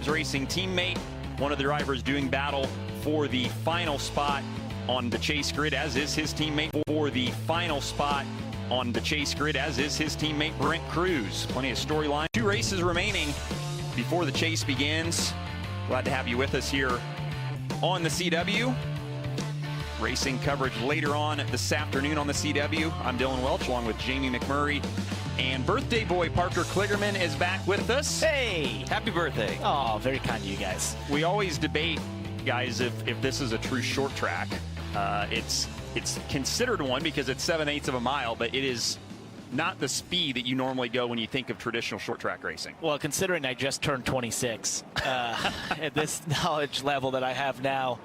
Gibbs Racing teammate, one of the drivers doing battle for the final spot on the chase grid, as is his teammate for the final spot on the chase grid, as is his teammate Brent Cruz. Plenty of storyline. 2 races remaining before the chase begins. Glad to have you with us here on the CW. Racing coverage later on this afternoon on the CW. I'm Dylan Welch along with Jamie McMurray. And birthday boy Parker Kligerman is back with us. Hey! Happy birthday. Oh, very kind of you guys. We always debate, guys, if this is a true short track. It's considered one because it's 7/8 of a mile, but it is not the speed that you normally go when you think of traditional short track racing. Well, considering I just turned 26, at this knowledge level that I have now,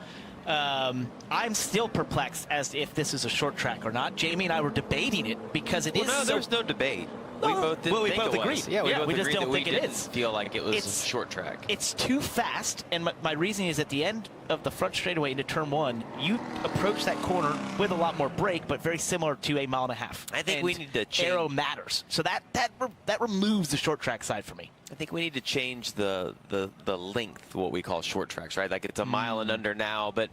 I'm still perplexed as to if this is a short track or not. Jamie and I were debating it because it is. No, there's no debate. We both didn't think it was. agreed. Yeah, we both we just agreed don't that think we it didn't is. feel like it was a short track. It's too fast, and my reasoning is at the end of the front straightaway into turn 1, you approach that corner with a lot more brake, but very similar to a 1.5 miles. I think we need to change. Aero matters, so that removes the short track side for me. I think we need to change the length, what we call short tracks, right? Like it's a mile and under now, but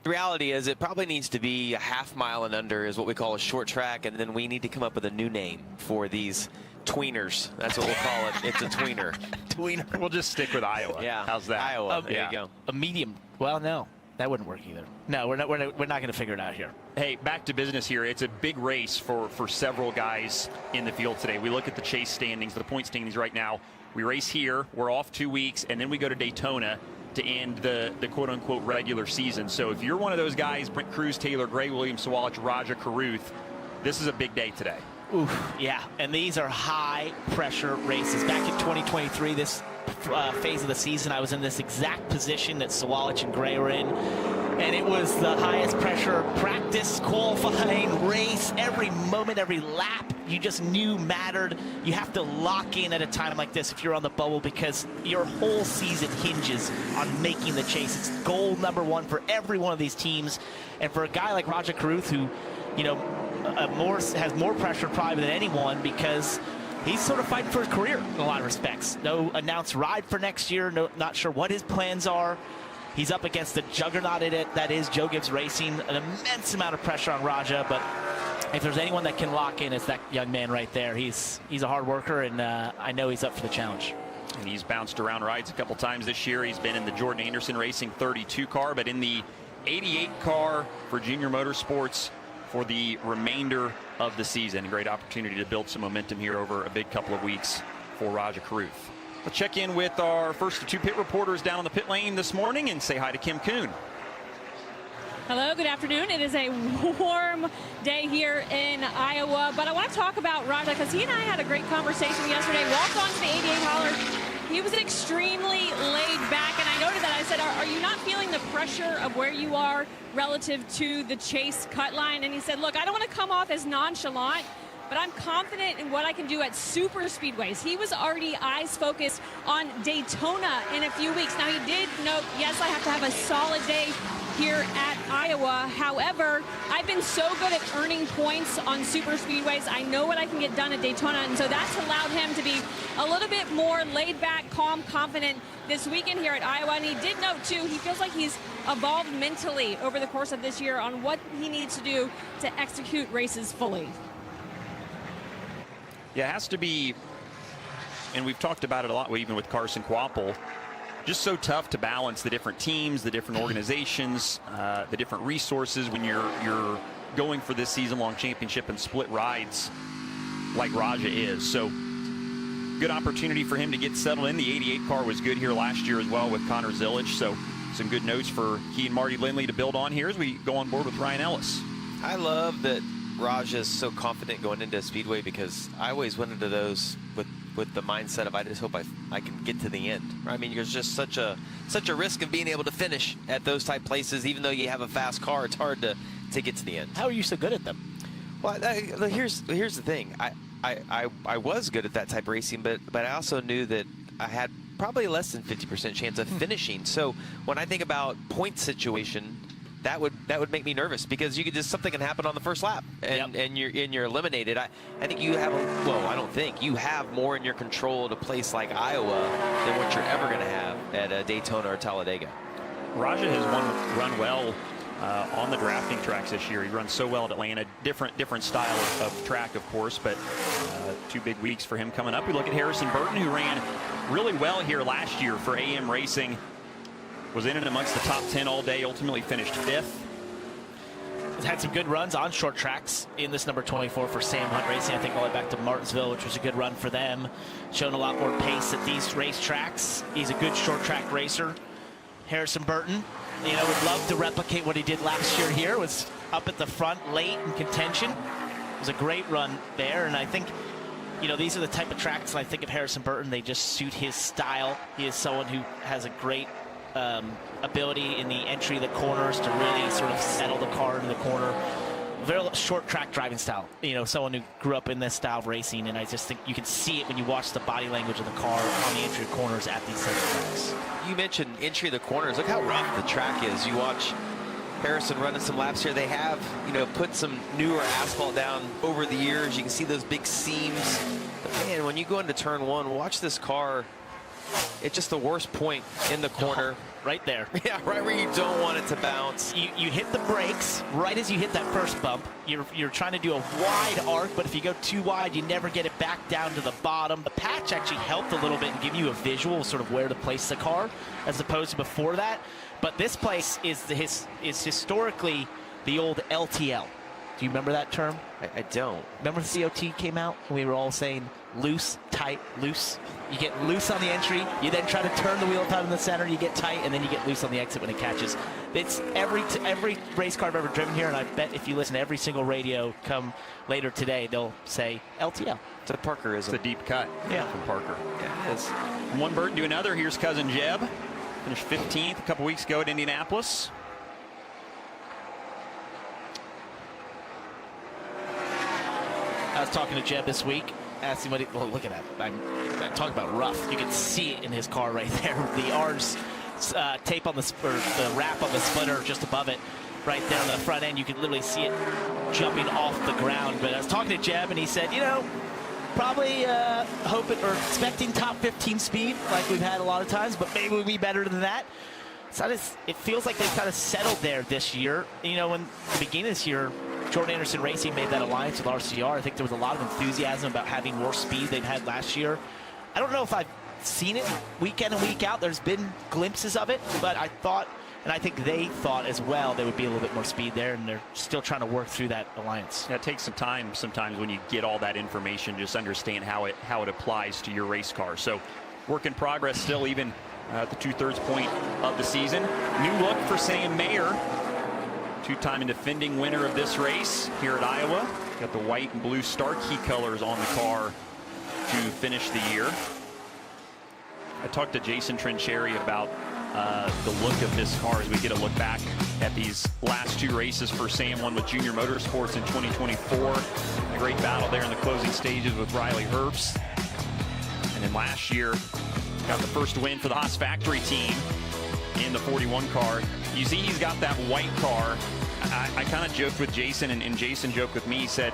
the reality is it probably needs to be a 1/2 mile and under is what we call a short track, and then we need to come up with a new name for these tweeners. That's what we'll call it. It's a tweener. Tweener. We'll just stick with Iowa. Yeah. How's that? Iowa. There you go. A medium. Well, no, that wouldn't work either. No, we're not going to figure it out here. Hey, back to business here. It's a big race for several guys in the field today. We look at the chase standings, the point standings right now. We race here. We're off 2 weeks, and then we go to Daytona to end the quote-unquote regular season. So if you're one of those guys, Brent Cruz, Taylor Gray, William Sawalich, Raja Caruth, this is a big day today. Oof, yeah, and these are high-pressure races. Back in 2023, this phase of the season, I was in this exact position that Sawalich and Gray were in, and it was the highest pressure practice, qualifying, race, every moment, every lap you just knew mattered. You have to lock in at a time like this if you're on the bubble because your whole season hinges on making the chase. It's goal number 1 for every one of these teams, and for a guy like Raja Caruth who, you know, has more pressure probably than anyone because he's sort of fighting for his career in a lot of respects. No announced ride for next year. Not sure what his plans are. He's up against the juggernaut that is Joe Gibbs Racing. An immense amount of pressure on Raja, but if there's anyone that can lock in, it's that young man right there. He's a hard worker, and I know he's up for the challenge. And he's bounced around rides a couple times this year. He's been in the Jordan Anderson Racing 32 car, but in the 88 car for Junior Motorsports for the remainder of the season. Great opportunity to build some momentum here over a big couple of weeks for Raja Caruth. Let's check in with our first 2 pit reporters down on the pit lane this morning and say hi to Kim Kuhn. Hello, good afternoon. It is a warm day here in Iowa, but I want to talk about Raja because he and I had a great conversation yesterday. Walked onto the 88 hauler. He was extremely laid back, and I noted that. I said, are you not feeling the pressure of where you are relative to the chase cut line? And he said, look, I don't want to come off as nonchalant, but I'm confident in what I can do at super speedways. He was already eyes focused on Daytona in a few weeks. Now, he did note, yes, I have to have a solid day here at Iowa. However, I've been so good at earning points on super speedways. I know what I can get done at Daytona, and so that's allowed him to be a little bit more laid back, calm, confident this weekend here at Iowa. And he did note, too, he feels like he's evolved mentally over the course of this year on what he needs to do to execute races fully. Yeah, it has to be, and we've talked about it a lot, even with Carson Kvapil, just so tough to balance the different teams, the different organizations, the different resources when you're going for this season-long championship and split rides like Raja is. So good opportunity for him to get settled in. The 88 car was good here last year as well with Connor Zilic. So some good notes for he and Marty Lindley to build on here as we go on board with Ryan Ellis. I love that Raja is so confident going into a speedway because I always went into those with the mindset of I just hope I can get to the end. I mean, there's just such a risk of being able to finish at those type places. Even though you have a fast car, it's hard to get to the end. How are you so good at them? Well, here's the thing. I was good at that type of racing, but I also knew that I had probably less than 50% chance of finishing. So when I think about point situation, that would make me nervous, because you could just, something can happen on the first lap, and you're eliminated. I think you have I don't think you have more in your control at a place like Iowa than what you're ever going to have at Daytona or Talladega. Raja has run well on the drafting tracks this year. He runs so well at Atlanta. Different style of track, of course, but 2 big weeks for him coming up. We look at Harrison Burton, who ran really well here last year for AM Racing. Was in and amongst the top 10 all day, ultimately finished 5th. He's had some good runs on short tracks in this number 24 for Sam Hunt Racing. I think all the way back to Martinsville, which was a good run for them. Shown a lot more pace at these racetracks. He's a good short track racer. Harrison Burton, you know, would love to replicate what he did last year here. Was up at the front late in contention. It was a great run there, and I think, you know, these are the type of tracks, I think, of Harrison Burton, they just suit his style. He is someone who has a great ability in the entry of the corners to really sort of settle the car into the corner. Very short track driving style. You know, someone who grew up in this style of racing, and I just think you can see it when you watch the body language of the car on the entry of corners at these types of tracks. You mentioned entry of the corners. Look how rough the track is. You watch Harrison running some laps here. They have, you know, put some newer asphalt down over the years. You can see those big seams. But man, when you go into turn 1, watch this car. It's just the worst point in the corner. Right there. Yeah, right where you don't want it to bounce. You hit the brakes right as you hit that first bump. You're trying to do a wide arc, but if you go too wide, you never get it back down to the bottom. The patch actually helped a little bit and give you a visual of sort of where to place the car, as opposed to before that. But this place is historically the old LTL. Do you remember that term? I don't. Remember the COT came out and we were all saying loose, tight, loose? You get loose on the entry, you then try to turn the wheel out in the center, you get tight, and then you get loose on the exit when it catches. It's every race car I've ever driven here, and I bet if you listen to every single radio come later today, they'll say LTL. It's a Parkerism. It's a deep cut from Parker. Yeah, it is. From one Burton to another, here's cousin Jeb. Finished 15th a couple weeks ago at Indianapolis. I was talking to Jeb this week. Asked him what he, well, look at that. I'm talking about rough. You can see it in his car right there. The orange tape on the wrap on the splitter just above it, right there on the front end. You can literally see it jumping off the ground. But I was talking to Jeb, and he said, you know, probably hoping or expecting top 15 speed like we've had a lot of times, but maybe we'll be better than that. So it feels like they've kind of settled there this year. You know, when the beginning of this year, Jordan Anderson Racing made that alliance with RCR. I think there was a lot of enthusiasm about having more speed they've had last year. I don't know if I've seen it week in and week out. There's been glimpses of it, but I thought, and I think they thought as well, there would be a little bit more speed there, and they're still trying to work through that alliance. Yeah, it takes some time sometimes when you get all that information, just understand how it applies to your race car. So work in progress still, even at the 2/3 point of the season. New look for Sam Mayer. Two-time and defending winner of this race here at Iowa. Got the white and blue star key colors on the car to finish the year. I talked to Jason Trincheri about the look of this car as we get a look back at these last 2 races for Sam. One with Junior Motorsports in 2024. A great battle there in the closing stages with Riley Herbst. And then last year, got the first win for the Haas factory team in the 41 car. You see he's got that white car. I kind of joked with Jason, and Jason joked with me. He said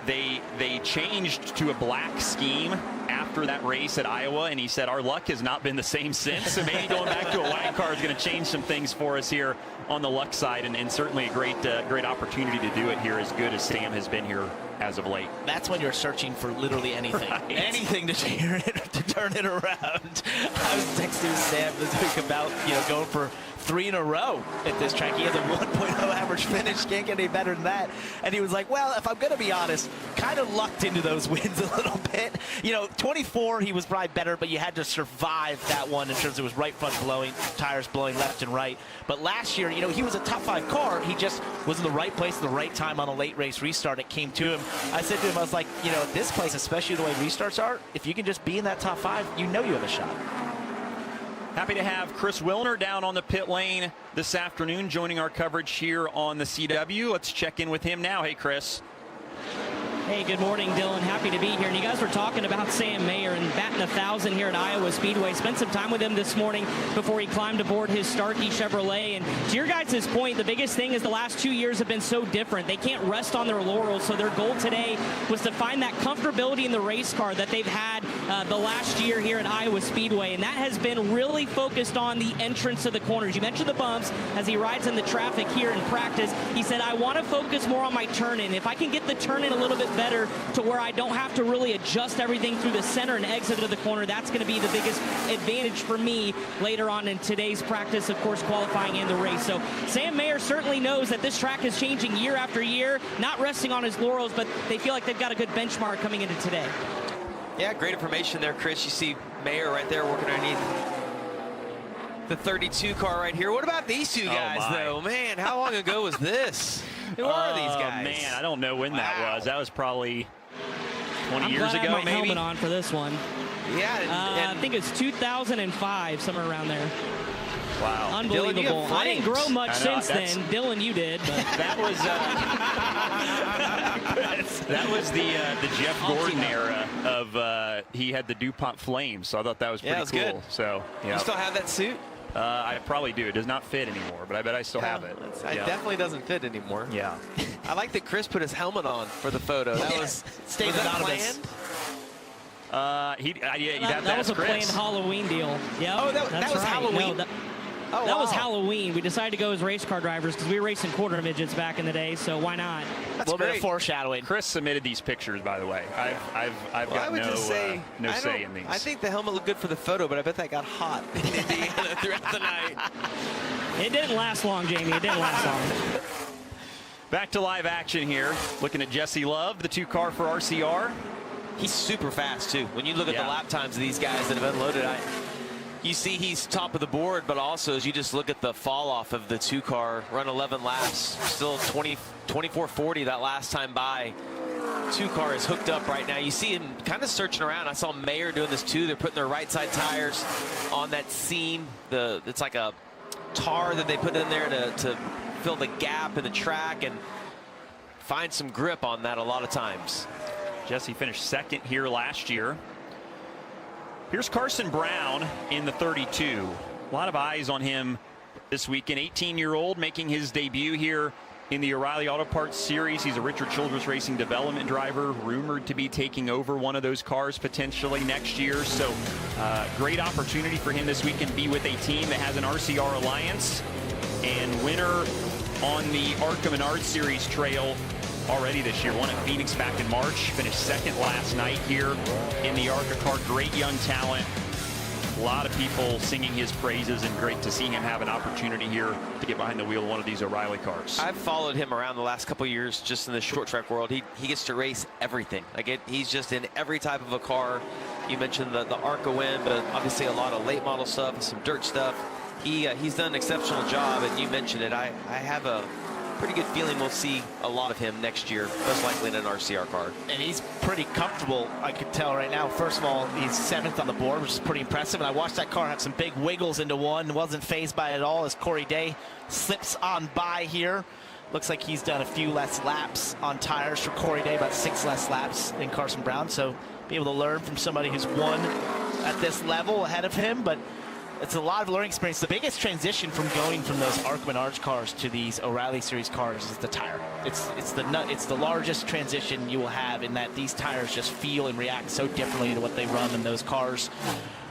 they changed to a black scheme after that race at Iowa, and he said our luck has not been the same since. So maybe going back to a white car is going to change some things for us here on the luck side, and certainly a great opportunity to do it here, as good as Sam has been here as of late. That's when you're searching for literally anything. Right. Anything to turn it around. I was texting Sam this week about, you know, going for 3 in a row at this track. He has a 1.0 average finish. Can't get any better than that. And he was like, well, if I'm going to be honest, kind of lucked into those wins a little bit. You know, 24, he was probably better, but you had to survive that one in terms of it was right front blowing, tires blowing left and right. But last year, you know, he was a top 5 car. He just was in the right place at the right time on a late race restart. It came to him. I said to him, I was like, you know, at this place, especially the way restarts are, if you can just be in that top 5, you know you have a shot. Happy to have Chris Wilner down on the pit lane this afternoon, joining our coverage here on the CW. Let's check in with him now. Hey, Chris. Hey, good morning, Dylan. Happy to be here. And you guys were talking about Sam Mayer and batting 1,000 here at Iowa Speedway. Spent some time with him this morning before he climbed aboard his Starkey Chevrolet. And to your guys' point, the biggest thing is the last 2 years have been so different. They can't rest on their laurels, so their goal today was to find that comfortability in the race car that they've had the last year here at Iowa Speedway. And that has been really focused on the entrance to the corners. You mentioned the bumps as he rides in the traffic here in practice. He said, I want to focus more on my turn-in. If I can get the turn-in a little bit better to where I don't have to really adjust everything through the center and exit of the corner, that's going to be the biggest advantage for me later on in today's practice, of course, qualifying and the race. So Sam Mayer certainly knows that this track is changing year after year, not resting on his laurels, but they feel like they've got a good benchmark coming into today. Yeah, great information there, Chris. You see Mayer right there working underneath the 32 car right here. What about these two guys, though? Man, how long ago was this? Who are these guys? Man, I don't know when that was. That was probably 20 years ago, maybe? I have my helmet on for this one. Yeah. I think it's 2005, somewhere around there. Wow. Unbelievable. Dylan, I didn't grow much since then. Dylan, you did. But. That was the Jeff Gordon era of he had the DuPont Flames, so I thought that was pretty cool. Good. So You still have that suit? I probably do. It does not fit anymore, but I bet I still have it. It definitely doesn't fit anymore. Yeah. I like that Chris put his helmet on for the photo. That was Stayed anonymous. That was a planned Halloween deal. Yeah. Oh, that was Halloween. No, that was Halloween. We decided to go as race car drivers because we were racing quarter midgets back in the day, so why not? That's a little bit of foreshadowing. Chris submitted these pictures, by the way. I've got no say in these. I think the helmet looked good for the photo, but I bet that got hot in Indiana throughout the night. It didn't last long, Jamie. It didn't last long. Back to live action here. Looking at Jesse Love, the 2-car for RCR. He's super fast, too. When you look at the lap times of these guys that have unloaded, you see he's top of the board, but also as you just look at the fall off of the 2-car, run 11 laps, still 24:40 that last time by. 2-car is hooked up right now. You see him kind of searching around. I saw Mayer doing this too. They're putting their right side tires on that seam. It's like a tar that they put in there to fill the gap in the track and find some grip on that a lot of times. Jesse finished second here last year. Here's Carson Brown in the 32. A lot of eyes on him this weekend. 18-year-old making his debut here in the O'Reilly Auto Parts Series. He's a Richard Childress Racing development driver, rumored to be taking over one of those cars potentially next year. So great opportunity for him this weekend to be with a team that has an RCR alliance. And winner on the ARCA Menards Series trail already this year. Won at Phoenix back in March. Finished second last night here in the ARCA car. Great young talent. A lot of people singing his praises, and great to see him have an opportunity here to get behind the wheel of one of these O'Reilly cars. I've followed him around the last couple of years just in the short track world. He gets to race everything. He's just in every type of a car. You mentioned the ARCA win, but obviously a lot of late model stuff and some dirt stuff. He's done an exceptional job, and you mentioned it. I have a pretty good feeling we'll see a lot of him next year, most likely in an RCR car. And he's pretty comfortable, I could tell right now. First of all, he's 7th on the board, which is pretty impressive. And I watched that car have some big wiggles into one. Wasn't phased by it at all as Corey Day slips on by here. Looks like he's done a few less laps on tires for Corey Day, about 6 less laps than Carson Brown. So be able to learn from somebody who's won at this level ahead of him. But it's a lot of learning experience. The biggest transition from going from those ARCA Menards cars to these O'Reilly Series cars is the tire. It's the largest transition you will have, in that these tires just feel and react so differently to what they run in those cars.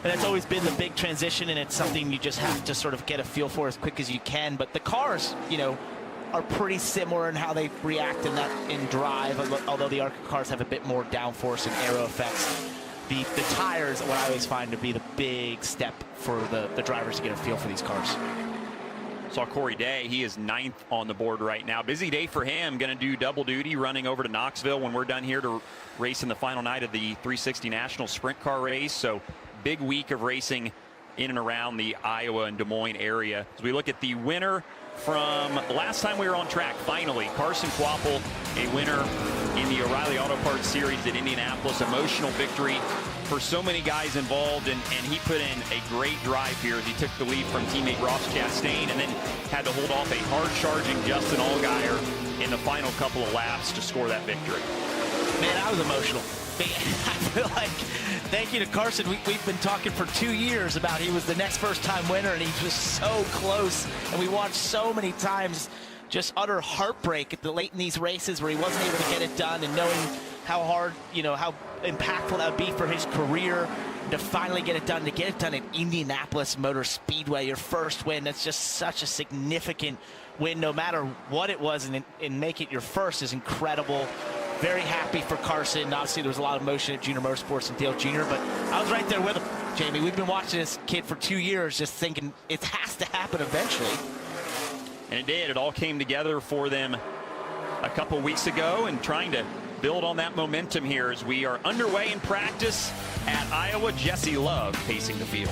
And it's always been the big transition, and it's something you just have to sort of get a feel for as quick as you can. But the cars, are pretty similar in how they react in drive, although the ARCA cars have a bit more downforce and aero effects. The tires, what I always find to be the big step for the drivers to get a feel for these cars. Saw Corey Day. He is 9th on the board right now. Busy day for him. Going to do double duty, running over to Knoxville when we're done here to race in the final night of the 360 National Sprint Car Race. So big week of racing in and around the Iowa and Des Moines area. As we look at the winner from last time we were on track, finally, Carson Kvapil, a winner in the O'Reilly Auto Parts Series at Indianapolis. Emotional victory for so many guys involved, and he put in a great drive here as he took the lead from teammate Ross Chastain, and then had to hold off a hard-charging Justin Allgaier in the final couple of laps to score that victory. Man, I was emotional. I feel like, thank you to Carson. We've been talking for 2 years about he was the next first-time winner, and he's just so close. And we watched so many times just utter heartbreak at the late in these races where he wasn't able to get it done, and knowing how hard, you know, how impactful that would be for his career to finally get it done, to get it done at Indianapolis Motor Speedway, your first win. That's just such a significant win, no matter what it was, and make it your first is incredible. Very happy for Carson. Obviously, there was a lot of emotion at Junior Motorsports and Dale Jr., but I was right there with him, Jamie. We've been watching this kid for 2 years, just thinking it has to happen eventually. And it did. It all came together for them a couple weeks ago, and trying to build on that momentum here as we are underway in practice at Iowa. Jesse Love pacing the field.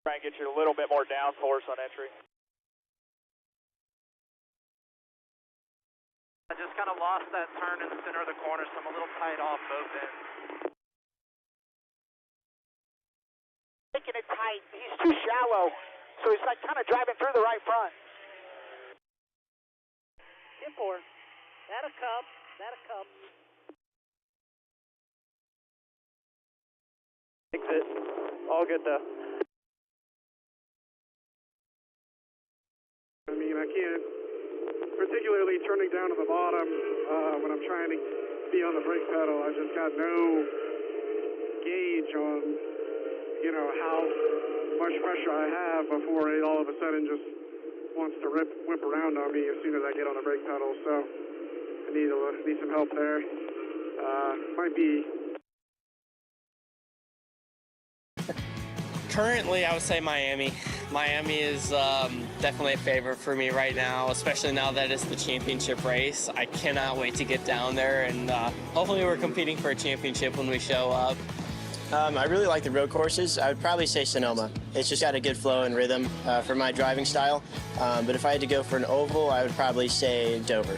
Try and get you a little bit more downforce on entry. I just kind of lost that turn in the center of the corner, so I'm a little tight off both ends. Making it tight. He's too shallow, so he's like kind of driving through the right front. Get four. That'll come. That'll come. Exit. All good though. I mean, I can't, particularly turning down to the bottom when I'm trying to be on the brake pedal. I just got no gauge on, you know, how much pressure I have before it all of a sudden just wants to whip around on me as soon as I get on the brake pedal. So I need some help there. Might be. Currently, I would say Miami. Miami is definitely a favorite for me right now, especially now that it's the championship race. I cannot wait to get down there, and hopefully we're competing for a championship when we show up. I really like the road courses. I would probably say Sonoma. It's just got a good flow and rhythm for my driving style. But if I had to go for an oval, I would probably say Dover.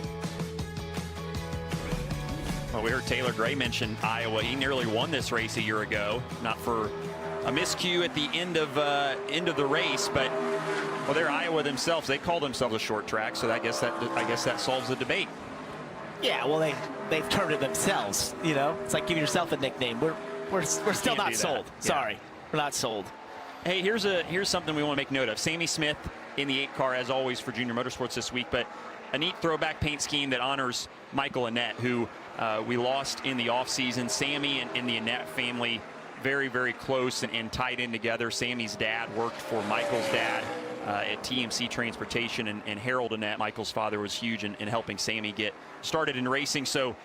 Well, we heard Taylor Gray mention Iowa. He nearly won this race a year ago, not for a miscue at the end of the race, but well, they're Iowa themselves. They call themselves a short track, so I guess that solves the debate. Yeah, well, they've turned it themselves. You know, it's like giving yourself a nickname. We're still not sold. Yeah. Sorry, we're not sold. Hey, here's something we want to make note of. Sammy Smith in the 8 car, as always, for Junior Motorsports this week, but a neat throwback paint scheme that honors Michael Annett, who we lost in the offseason. Sammy and the Annett family, very, very close and tied in together. Sammy's dad worked for Michael's dad at TMC Transportation, and Harold Annett, Michael's father, was huge in helping Sammy get started in racing. So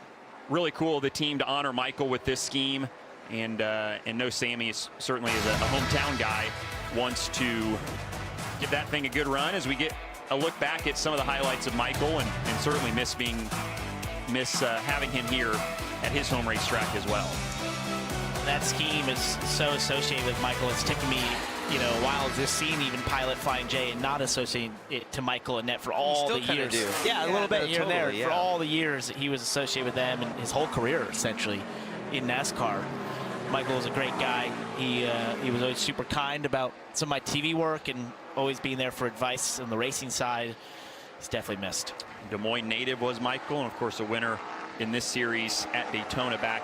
really cool of the team to honor Michael with this scheme, and know Sammy certainly is a hometown guy, wants to give that thing a good run as we get a look back at some of the highlights of Michael, and certainly miss having him here at his home racetrack as well. that scheme is so associated with Michael. It's taken me, you know, a while this seeing even pilot Flying J and not associating it to Michael and Net for all the years. Do. Yeah, a little bit here and there. Yeah. For all the years that he was associated with them and his whole career, essentially, in NASCAR. Michael was a great guy. He was always super kind about some of my TV work and always being there for advice on the racing side. He's definitely missed. Des Moines native was Michael, and of course a winner in this series at Daytona back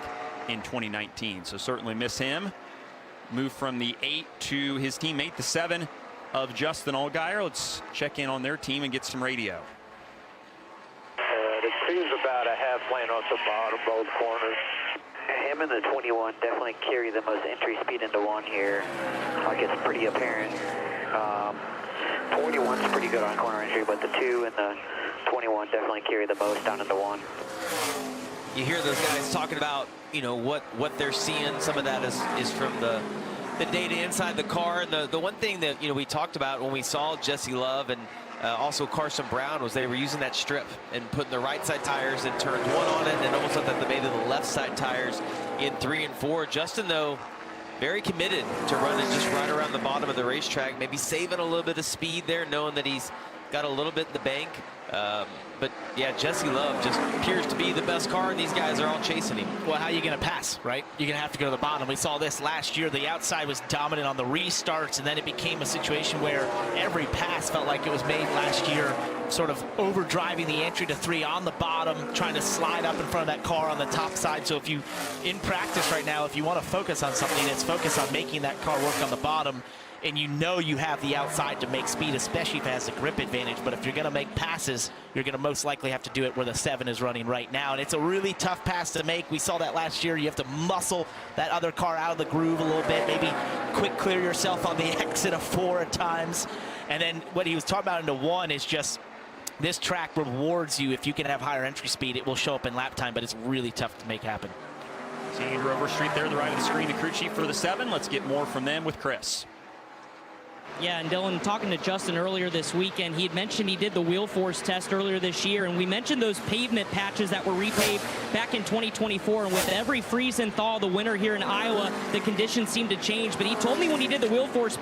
in 2019. So certainly miss him. Move from the 8 to his teammate, the 7 of Justin Allgaier. Let's check in on their team and get some radio. The two's about a half lane off the bottom, both corners. Him and the 21 definitely carry the most entry speed into one here. Like it's pretty apparent. 21's pretty good on corner entry, but the 2 and the 21 definitely carry the most down into one. You hear those guys talking about, you know, what they're seeing. Some of that is from the data inside the car. And the one thing that, you know, we talked about when we saw Jesse Love and also Carson Brown was they were using that strip and putting the right side tires in turns 1 on it, and almost like maybe the left side tires in 3 and 4. Justin, though, very committed to running just right around the bottom of the racetrack, maybe saving a little bit of speed there, knowing that he's got a little bit in the bank. But yeah, Jesse Love just appears to be the best car, and these guys are all chasing him. Well, how are you going to pass, right? You're going to have to go to the bottom. We saw this last year. The outside was dominant on the restarts, and then it became a situation where every pass felt like it was made last year, sort of overdriving the entry to 3 on the bottom, trying to slide up in front of that car on the top side. So if you, in practice right now, if you want to focus on something, it's focus on making that car work on the bottom. And you know you have the outside to make speed, especially if it has a grip advantage. But if you're going to make passes, you're going to most likely have to do it where the 7 is running right now. And it's a really tough pass to make. We saw that last year. You have to muscle that other car out of the groove a little bit, maybe quick clear yourself on the exit of 4 at times. And then what he was talking about into 1 is just this track rewards you. If you can have higher entry speed, it will show up in lap time, but it's really tough to make happen. See Andrew Overstreet there, the right of the screen, the crew chief for the 7. Let's get more from them with Chris. Yeah, and Dylan, talking to Justin earlier this weekend, he had mentioned he did the wheel force test earlier this year, and we mentioned those pavement patches that were repaved back in 2024, and with every freeze and thaw the winter here in Iowa, the conditions seem to change. But he told me when he did the wheel force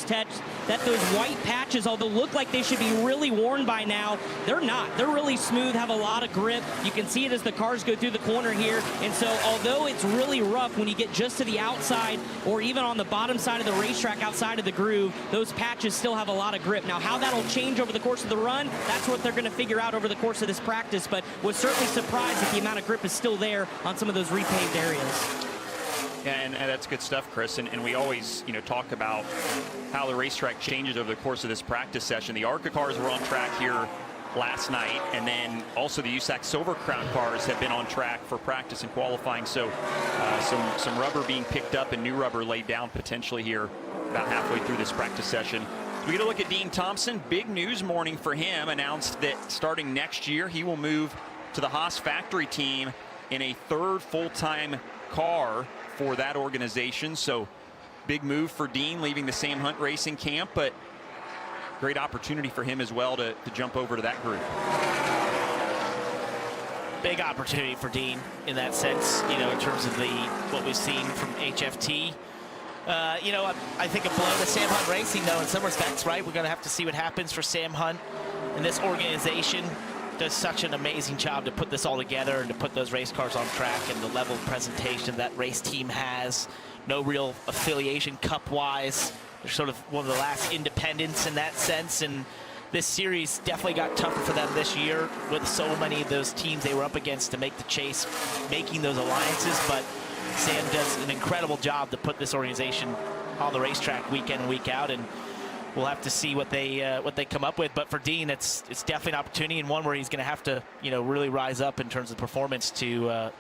test that those white patches, although look like they should be really worn by now, they're not. They're really smooth, have a lot of grip. You can see it as the cars go through the corner here, and so although it's really rough when you get just to the outside or even on the bottom side of the racetrack outside of the groove, those patches still have a lot of grip. Now, how that'll change over the course of the run, that's what they're going to figure out over the course of this practice, but was certainly surprised that the amount of grip is still there on some of those repaved areas. Yeah, and that's good stuff, Chris. And we always, you know, talk about how the racetrack changes over the course of this practice session. The ARCA cars were on track here last night, and then also the USAC Silver Crown cars have been on track for practice and qualifying. So some rubber being picked up and new rubber laid down potentially here about halfway through this practice session. We get a look at Dean Thompson. Big news morning for him. Announced that starting next year he will move to the Haas factory team in a 3rd full-time car for that organization. So big move for Dean, leaving the Sam Hunt Racing camp, but great opportunity for him as well to jump over to that group. Big opportunity for Dean in that sense, you know, in terms of what we've seen from HFT. You know, I think a blow to Sam Hunt Racing, though, in some respects, right? We're going to have to see what happens for Sam Hunt. And this organization does such an amazing job to put this all together and to put those race cars on track, and the level of presentation that race team has. No real affiliation cup-wise. They're sort of one of the last independents in that sense, and this series definitely got tougher for them this year with so many of those teams they were up against to make the chase, making those alliances. But Sam does an incredible job to put this organization on the racetrack week in and week out, and we'll have to see what they come up with. But for Dean, it's definitely an opportunity, and one where he's going to have to, you know, really rise up in terms of performance to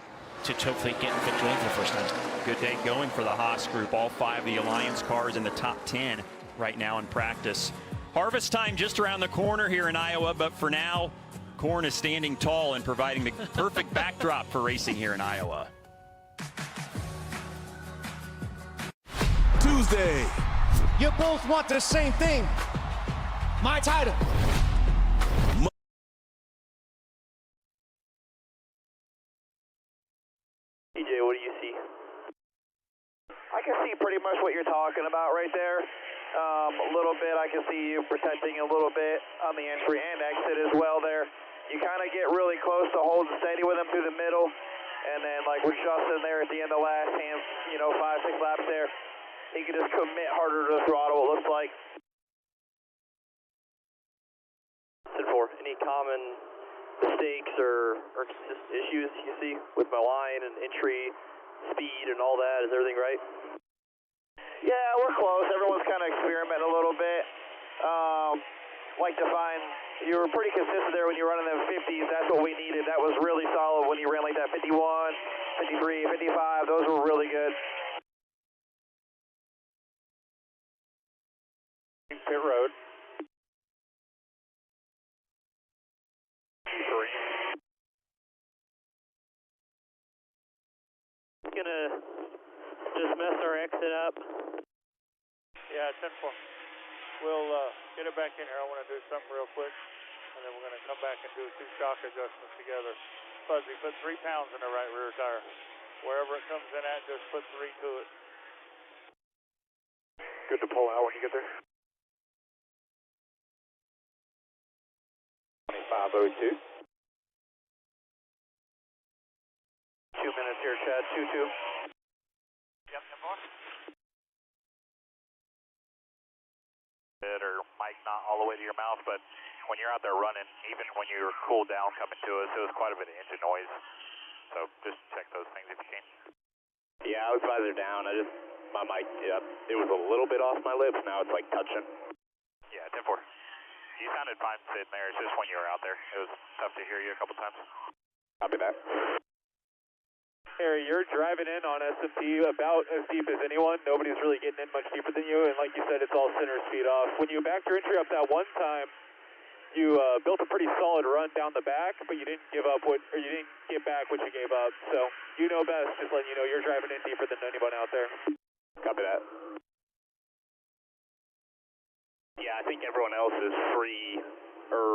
hopefully get in victory for the first time. Good day going for the Haas group. All 5 of the Alliance cars in the top 10 right now in practice. Harvest time just around the corner here in Iowa, but for now, corn is standing tall and providing the perfect backdrop for racing here in Iowa. Tuesday. You both want the same thing. My title. TJ, what do you see? can see pretty much what you're talking about right there. A little bit, I can see you protecting a little bit on the entry and exit as well there. You kind of get really close to holding steady with him through the middle, and then like with Justin there at the end of last hand, 5-6 laps there, he could just commit harder to the throttle, it looks like. Any common mistakes or just issues you see with my line and entry, speed and all that? Is everything right? Yeah, we're close. Everyone's kind of experimenting a little bit. Like to find, you were pretty consistent there when you were running them 50s. That's what we needed. That was really solid when you ran like that 51, 53, 55. Those were really good. Pit road. Gonna just mess our exit up. Yeah, 10-4. We'll get it back in here. I want to do something real quick, and then we're going to come back and do 2 shock adjustments together. Fuzzy, put 3 pounds in the right rear tire. Wherever it comes in at, just put 3 to it. Good to pull out when you get there. 2502. 2 minutes here, Chad. 2-2. Yep, 10-4. Or mic not all the way to your mouth, but when you're out there running, even when you're cooled down coming to us, it was quite a bit of engine noise. So just check those things if you can. Yeah, I was visor down. My mic, it was a little bit off my lips. Now it's like touching. Yeah, 10-4. You sounded fine sitting there. It's just when you were out there. It was tough to hear you a couple times. Copy that. Harry, you're driving in on S&P about as deep as anyone. Nobody's really getting in much deeper than you, and like you said, it's all center speed off. When you backed your entry up that one time, you built a pretty solid run down the back, but you didn't give up you didn't get back what you gave up. So you know best, just letting you know you're driving in deeper than anyone out there. Copy that. Yeah, I think everyone else is freer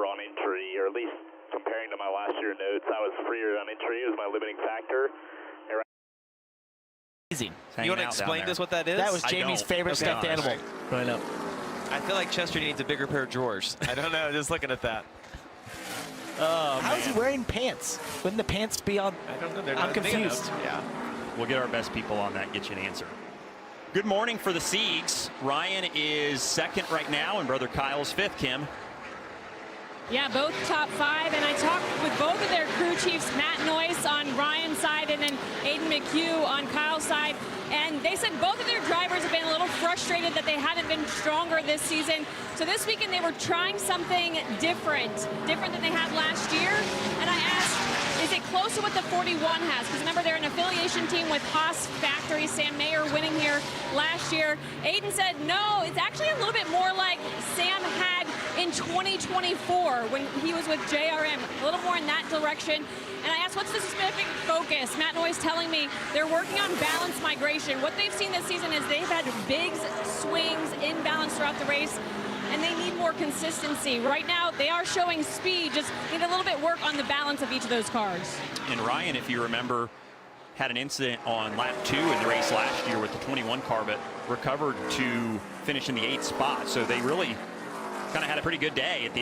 on entry, or at least comparing to my last year notes, I was freer on entry. It was my limiting factor. You want to explain to us what that is? That was Jamie's favorite stuffed animal. Right up. I feel like Chester needs a bigger pair of drawers. I don't know, just looking at that. How is he wearing pants? Wouldn't the pants be on? I don't know. They're I'm not big confused. enough. Yeah. We'll get our best people on that and get you an answer. Good morning for the Siegs. Ryan is second right now, and brother Kyle's fifth, Kim. Yeah, both top 5, and I talked with both of their crew chiefs, Matt Noyce on Ryan's side and then Aiden McHugh on Kyle's side, and they said both of their drivers have been a little frustrated that they haven't been stronger this season. So this weekend they were trying something different than they had last year, and I asked, is it close to what the 41 has? Because remember, they're an affiliation team with Haas Factory, Sam Mayer winning here last year. Aiden said, no, it's actually a little bit more like Sam had in 2024 when he was with JR&CO, a little more in that direction. And I asked, what's the specific focus? Matt Noyce telling me they're working on balance migration. What they've seen this season is they've had big swings in balance throughout the race, and they need more consistency. Right now, they are showing speed, just need a little bit work on the balance of each of those cars. And Ryan, if you remember, had an incident on lap 2 in the race last year with the 21 car, but recovered to finish in the 8th spot. So they really kind of had a pretty good day at the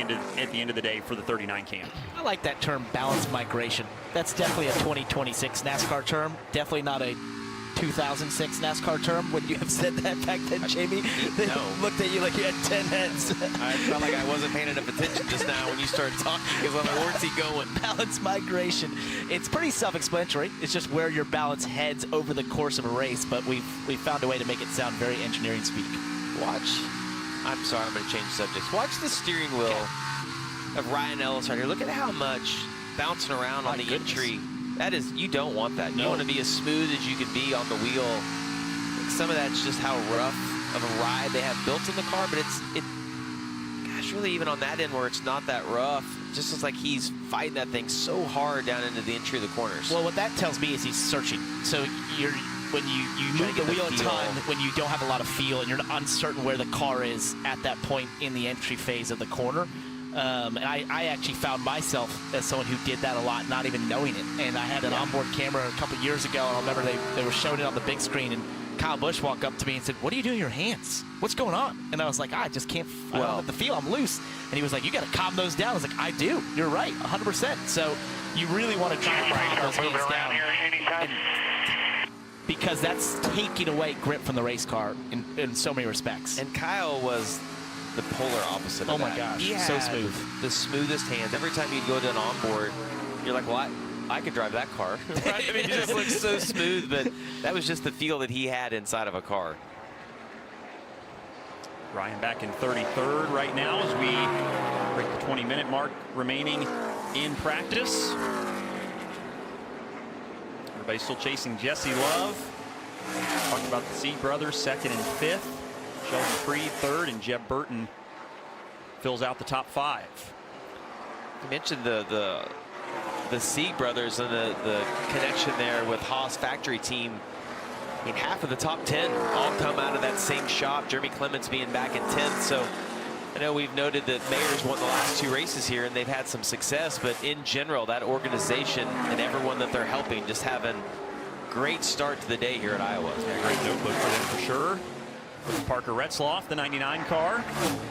end of the day for the 39 cam. I like that term, balance migration. That's definitely a 2026 NASCAR term. Definitely not a 2006 NASCAR term. Would you have said that back then, Jamie? They looked at you like you had 10 heads. I felt like I wasn't paying enough attention just now when you started talking, because I'm like, where's he going? Balance migration. It's pretty self-explanatory. It's just where your balance heads over the course of a race, but we've found a way to make it sound very engineering speak. Watch. I'm sorry, I'm going to change subjects. Watch the steering wheel of Ryan Ellis right here. Look at how much bouncing around on the entry. That is, you don't want that. You want to be as smooth as you can be on the wheel. Some of that's just how rough of a ride they have built in the car, but gosh, really even on that end where it's not that rough, it just looks like he's fighting that thing so hard down into the entry of the corners. Well, what that tells me is he's searching. So when you move the wheel a ton, when you don't have a lot of feel and you're uncertain where the car is at that point in the entry phase of the corner. And I actually found myself as someone who did that a lot, not even knowing it. And I had an onboard camera a couple years ago, and I remember they were showing it on the big screen, and Kyle Busch walked up to me and said, "What are you doing with your hands? What's going on?" And I was like, "I just can't. I don't have the feel. I'm loose." And he was like, "You got to calm those down." I was like, "I do. You're right, 100%." So you really want to try to calm those hands down. Because that's taking away grip from the race car in so many respects. And Kyle was the polar opposite of that. Oh my gosh, he so had smooth. The smoothest hands. Every time you'd go to an onboard, you're like, well, I could drive that car. Right? I mean, it just looks so smooth, but that was just the feel that he had inside of a car. Ryan back in 33rd right now as we break the 20-minute mark remaining in practice. Everybody's still chasing Jesse Love. Talked about the Sieg brothers, 2nd and 5th. Sheldon Creed 3rd, and Jeb Burton fills out the top 5. You mentioned the Sieg brothers and the connection there with Haas factory team. I mean, half of the top 10 all come out of that same shop. Jeremy Clements being back in 10th. So I know we've noted that Mayors won the last 2 races here and they've had some success, but in general, that organization and everyone that they're helping just having great start to the day here at Iowa. Yeah, great notebook for them for sure. With Parker Retzloff, the 99 car.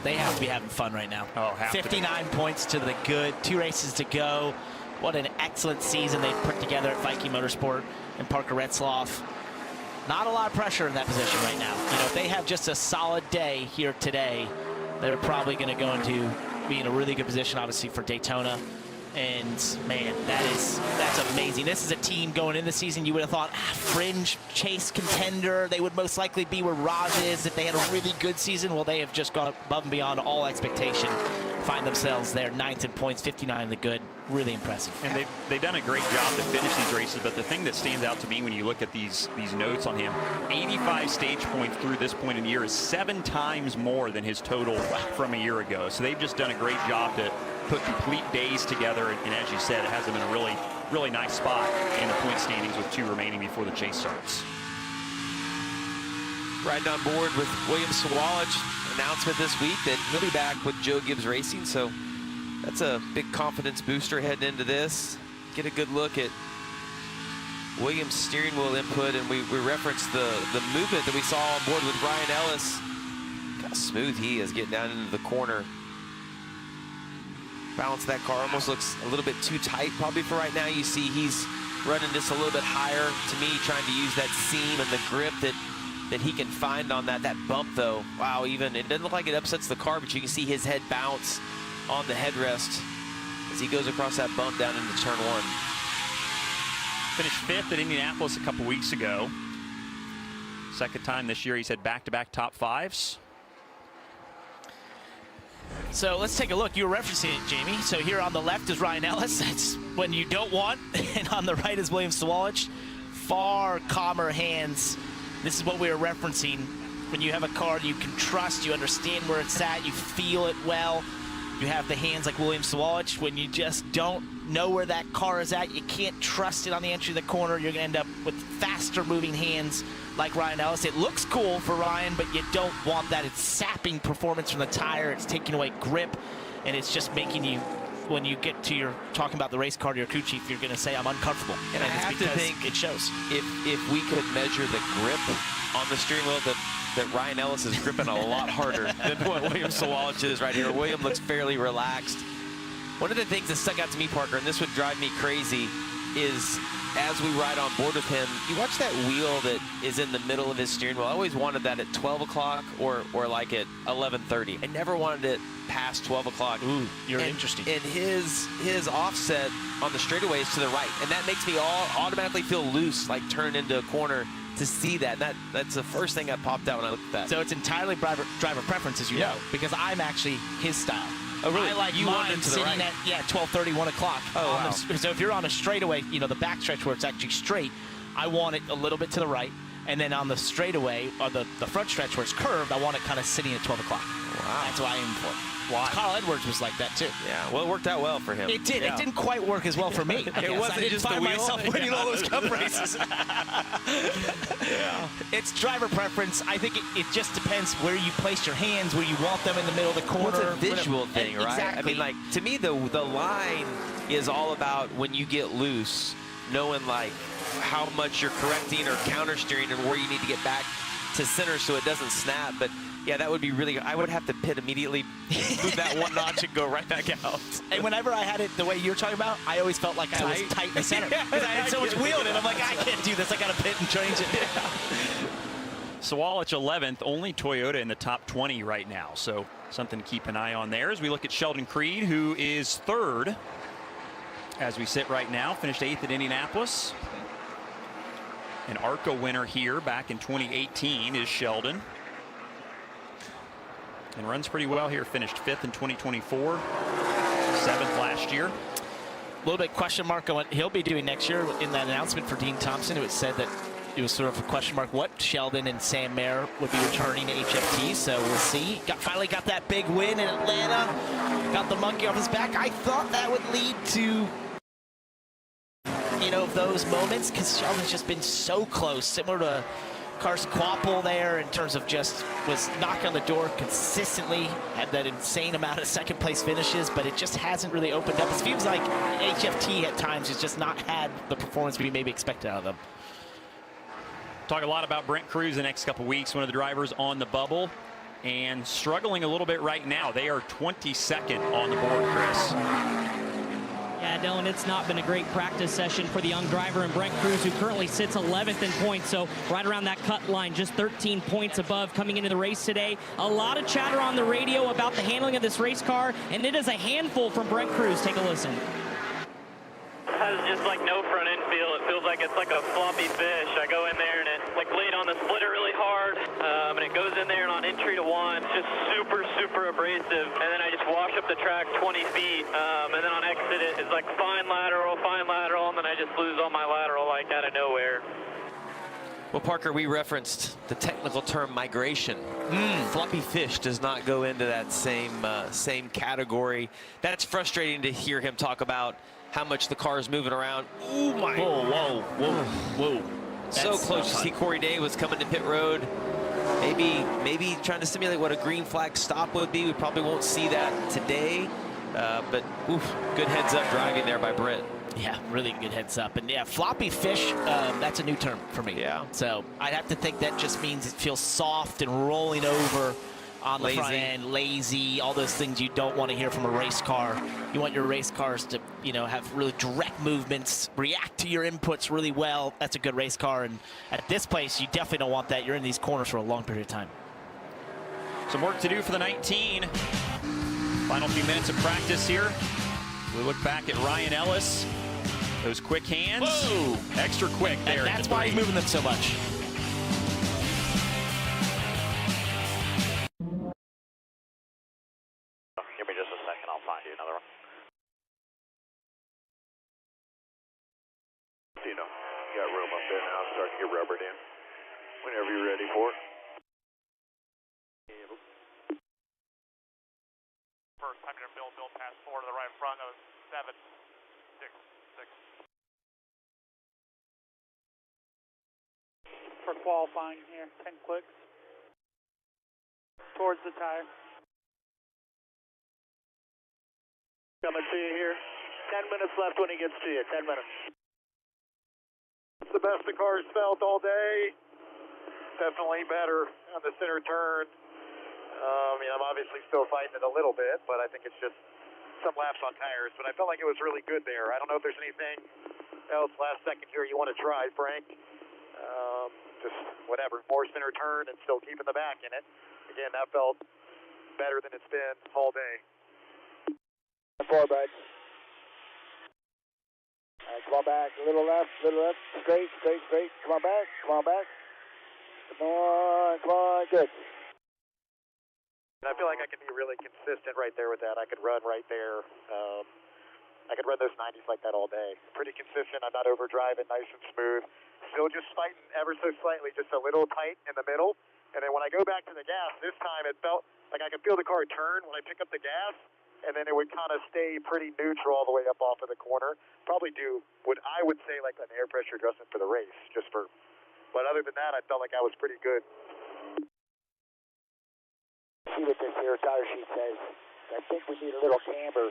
They have to be having fun right now. Oh, 59 points to the good, 2 races to go. What an excellent season they've put together at Viking Motorsport and Parker Retzloff. Not a lot of pressure in that position right now. You know, if they have just a solid day here today, they're probably going to go into be in a really good position, obviously, for Daytona. And man, that's amazing. This is a team going in the season you would have thought fringe chase contender. They would most likely be where Raj is if they had a really good season. Well, they have just gone above and beyond all expectation. Find themselves there, 9th in points, 59 in the good. Really impressive. And they've done a great job to finish these races. But the thing that stands out to me when you look at these notes on him, 85 stage points through this point in the year is 7 times more than his total from a year ago. So they've just done a great job to put complete days together, and as you said, it has them in a really nice spot in the point standings with 2 remaining before the chase starts. Riding on board with William Sawalich, announcement this week that he'll be back with Joe Gibbs Racing, so that's a big confidence booster heading into this. Get a good look at Williams' steering wheel input, and we referenced the movement that we saw on board with Ryan Ellis. How smooth he is getting down into the corner. Balance of that car almost looks a little bit too tight probably for right now. You see he's running just a little bit higher to me, trying to use that seam and the grip that he can find on that bump though. Wow, even it doesn't look like it upsets the car, but you can see his head bounce on the headrest as he goes across that bump down into turn 1. Finished 5th at Indianapolis a couple weeks ago. 2nd time this year he's had back-to-back top 5s. So let's take a look. You were referencing it, Jamie. So here on the left is Ryan Ellis. That's when you don't want. And on the right is William Sawalich. Far calmer hands. This is what we were referencing. When you have a car you can trust, you understand where it's at, you feel it well. You have the hands like William Sawalich. When you just don't know where that car is at, you can't trust it on the entry of the corner, you're going to end up with faster moving hands like Ryan Ellis. It looks cool for Ryan, but you don't want that. It's sapping performance from the tire. It's taking away grip, and it's just making you, when you get to your talking about the race car to your crew chief, you're going to say, I'm uncomfortable. And I have to think it shows. If we could measure the grip on the steering wheel, that Ryan Ellis is gripping a lot harder than what William Sawalich is right here. William looks fairly relaxed. One of the things that stuck out to me, Parker, and this would drive me crazy, is as we ride on board with him, you watch that wheel that is in the middle of his steering wheel. I always wanted that at 12 o'clock or like at 11:30. I never wanted it past 12 o'clock. Ooh, you're interesting. And his offset on the straightaway is to the right, and that makes me automatically feel loose, like turn into a corner to see that. That's the first thing that popped out when I looked at that. So it's entirely driver preference, as you know, because I'm actually his style. Oh, really? I like you mine sitting right. at 12:30, 1 o'clock. Oh, wow. So if you're on a straightaway, you know, the backstretch where it's actually straight, I want it a little bit to the right. And then on the straightaway, or the front stretch where it's curved, I want it kind of sitting at 12 o'clock. Wow. That's what I aim for. Why? Carl Edwards was like that, too. Yeah, well, it worked out well for him. It did. Yeah. It didn't quite work as well for me. It wasn't I just find the wheel? myself winning all those cup races. Yeah. It's driver preference. I think it just depends where you place your hands, where you want them in the middle of the corner. Well, it's a visual thing, right? Exactly. I mean, like, to me, the line is all about when you get loose, knowing, like, how much you're correcting or counter steering and where you need to get back to center so it doesn't snap. But yeah, that would be really, I would have to pit immediately, move that one notch and go right back out. And whenever I had it the way you're talking about, I always felt like I was tight in the center. Because I had so much wheel in it. I'm like, I can't do this. I got to pit and change it. Sawalich 11th, only Toyota in the top 20 right now. So something to keep an eye on there as we look at Sheldon Creed, who is third as we sit right now, finished 8th at Indianapolis. An ARCA winner here back in 2018 is Sheldon. And runs pretty well here, finished 5th in 2024, 7th last year. A little bit question mark on what he'll be doing next year. In that announcement for Dean Thompson, it was said that it was sort of a question mark what Sheldon and Sam Mayer would be returning to HFT, so we'll see. Finally got that big win in Atlanta, got the monkey off his back. I thought that would lead to, you know, those moments, because Sheldon's just been so close, similar to Carson Quapple there in terms of just was knocking on the door consistently, had that insane amount of second place finishes, but it just hasn't really opened up. It seems like HFT at times has just not had the performance we maybe expected out of them. Talk a lot about Brent Cruz the next couple weeks, one of the drivers on the bubble, and struggling a little bit right now. They are 22nd on the board, Chris. Yeah, Dylan, it's not been a great practice session for the young driver in Brent Cruz, who currently sits 11th in points, so right around that cut line, just 13 points above coming into the race today. A lot of chatter on the radio about the handling of this race car, and it is a handful from Brent Cruz. Take a listen. Has just like no front end feel. It feels like it's like a floppy fish. I go in there and it like laid on the splitter really hard, and it goes in there and on entry to one, it's just super abrasive. And then I just wash up the track 20 feet, and then on exit it's like fine lateral, and then I just lose all my lateral like out of nowhere. Well, Parker, we referenced the technical term migration. Floppy fish does not go into that same category. That's frustrating to hear him talk about how much the car is moving around. Oh my! Whoa! So close to see Corey Day was coming to pit road. Maybe trying to simulate what a green flag stop would be. We probably won't see that today. But oof, good heads up driving there by Brent. Yeah, really good heads up. And yeah, floppy fish, that's a new term for me. Yeah. So I'd have to think that just means it feels soft and rolling over on the front end, lazy, all those things you don't want to hear from a race car. You want your race cars to, you know, have really direct movements, react to your inputs really well. That's a good race car. And at this place, you definitely don't want that. You're in these corners for a long period of time. Some work to do for the 19. Final few minutes of practice here. We look back at Ryan Ellis. Those quick hands. Whoa! Extra quick there. And that's why he's moving them so much. Give me just a second, I'll find you another one. You know, you got room up there now, starting to get rubbered in. Whenever you're ready for it. First time you're build past 4 to the right front, that was 7, 6, 6. For qualifying here, 10 clicks. Towards the tire. Coming to you here. 10 minutes left when he gets to you. 10 minutes. It's the best the car's felt all day. Definitely better on the center turn. I'm obviously still fighting it a little bit, but I think it's just some laps on tires. But I felt like it was really good there. I don't know if there's anything else last second here you want to try, Frank. Just whatever, more center turn and still keeping the back in it. Again, that felt better than it's been all day. 4, bud. Come on back, a little left, straight. Come on back. Come on, good. And I feel like I can be really consistent right there with that. I could run right there. I could run those 90s like that all day. Pretty consistent. I'm not overdriving, nice and smooth. Still just fighting ever so slightly, just a little tight in the middle. And then when I go back to the gas, this time it felt like I could feel the car turn when I pick up the gas, and then it would kind of stay pretty neutral all the way up off of the corner. Probably do what I would say like an air pressure adjustment for the race, but other than that, I felt like I was pretty good. See what this here tire sheet says. I think we need a little camber.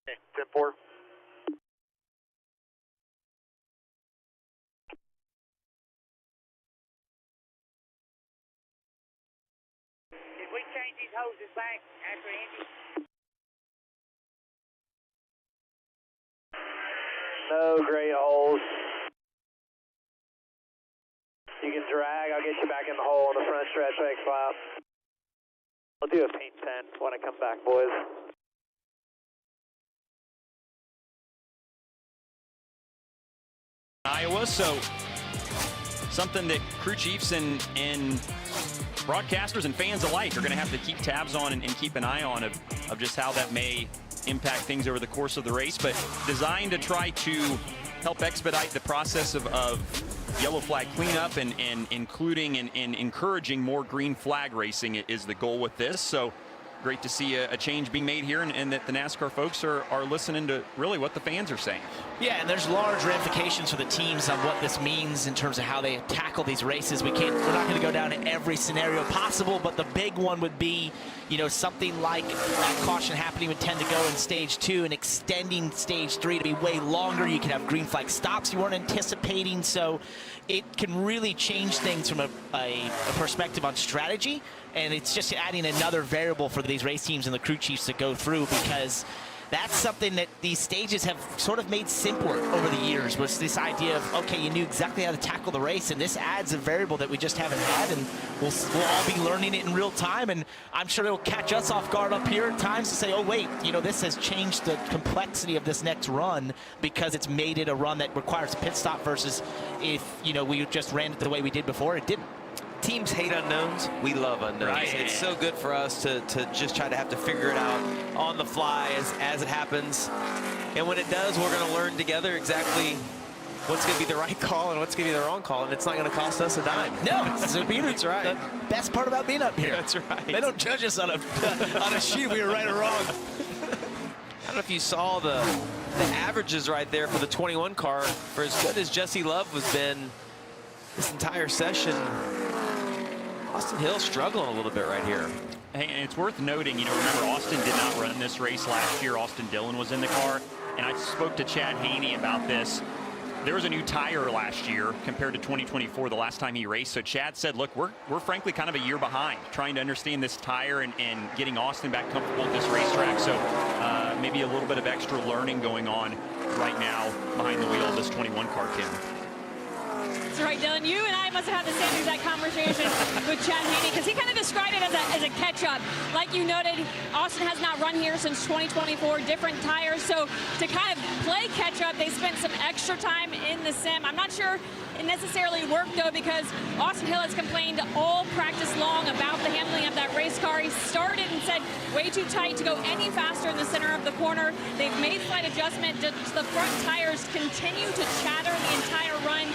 Okay, 10-4. we change these hoses back after Andy? No great holes. You can drag, I'll get you back in the hole on the front stretch next lap. I'll do a paint 10 when I come back, boys. Iowa, so something that crew chiefs and broadcasters and fans alike are going to have to keep tabs on and keep an eye on of just how that may impact things over the course of the race, but designed to try to help expedite the process of yellow flag cleanup and including and encouraging more green flag racing is the goal with this. So great to see a change being made here and that the NASCAR folks are listening to really what the fans are saying. Yeah, and there's large ramifications for the teams on what this means in terms of how they tackle these races. We're not going to go down to every scenario possible, but the big one would be, you know, something like that caution happening with 10 to go in stage 2 and extending stage 3 to be way longer. You can have green flag stops you weren't anticipating, so it can really change things from a perspective on strategy, and it's just adding another variable for these race teams and the crew chiefs to go through, because that's something that these stages have sort of made simpler over the years, was this idea of, okay, you knew exactly how to tackle the race, and this adds a variable that we just haven't had, and we'll all be learning it in real time, and I'm sure it'll catch us off guard up here at times to say, oh wait, you know, this has changed the complexity of this next run because it's made it a run that requires a pit stop versus if, you know, we just ran it the way we did before, it didn't. Teams hate unknowns. We love unknowns. Right. It's so good for us to just try to have to figure it out on the fly as it happens. And when it does, we're going to learn together exactly what's going to be the right call and what's going to be the wrong call, and it's not going to cost us a dime. No, that's right. The best part about being up here. That's right. They don't judge us on a sheet we were right or wrong. I don't know if you saw the averages right there for the 21 car. For as good as Jesse Love has been this entire session, Austin Hill struggling a little bit right here. Hey, and it's worth noting, you know, remember Austin did not run this race last year. Austin Dillon was in the car, and I spoke to Chad Haney about this. There was a new tire last year compared to 2024, the last time he raced. So Chad said, look, we're frankly kind of a year behind trying to understand this tire and getting Austin back comfortable with this racetrack. So maybe a little bit of extra learning going on right now behind the wheel of this 21 car, Kim. That's right, Dylan. You and I must have had the same exact conversation with Chad Haney, because he kind of described it as a catch-up. Like you noted, Austin has not run here since 2024, different tires. So to kind of play catch-up, they spent some extra time in the sim. I'm not sure it necessarily worked, though, because Austin Hill has complained all practice long about the handling of that race car. He started and said way too tight to go any faster in the center of the corner. They've made slight adjustment. The front tires continue to chatter the entire run.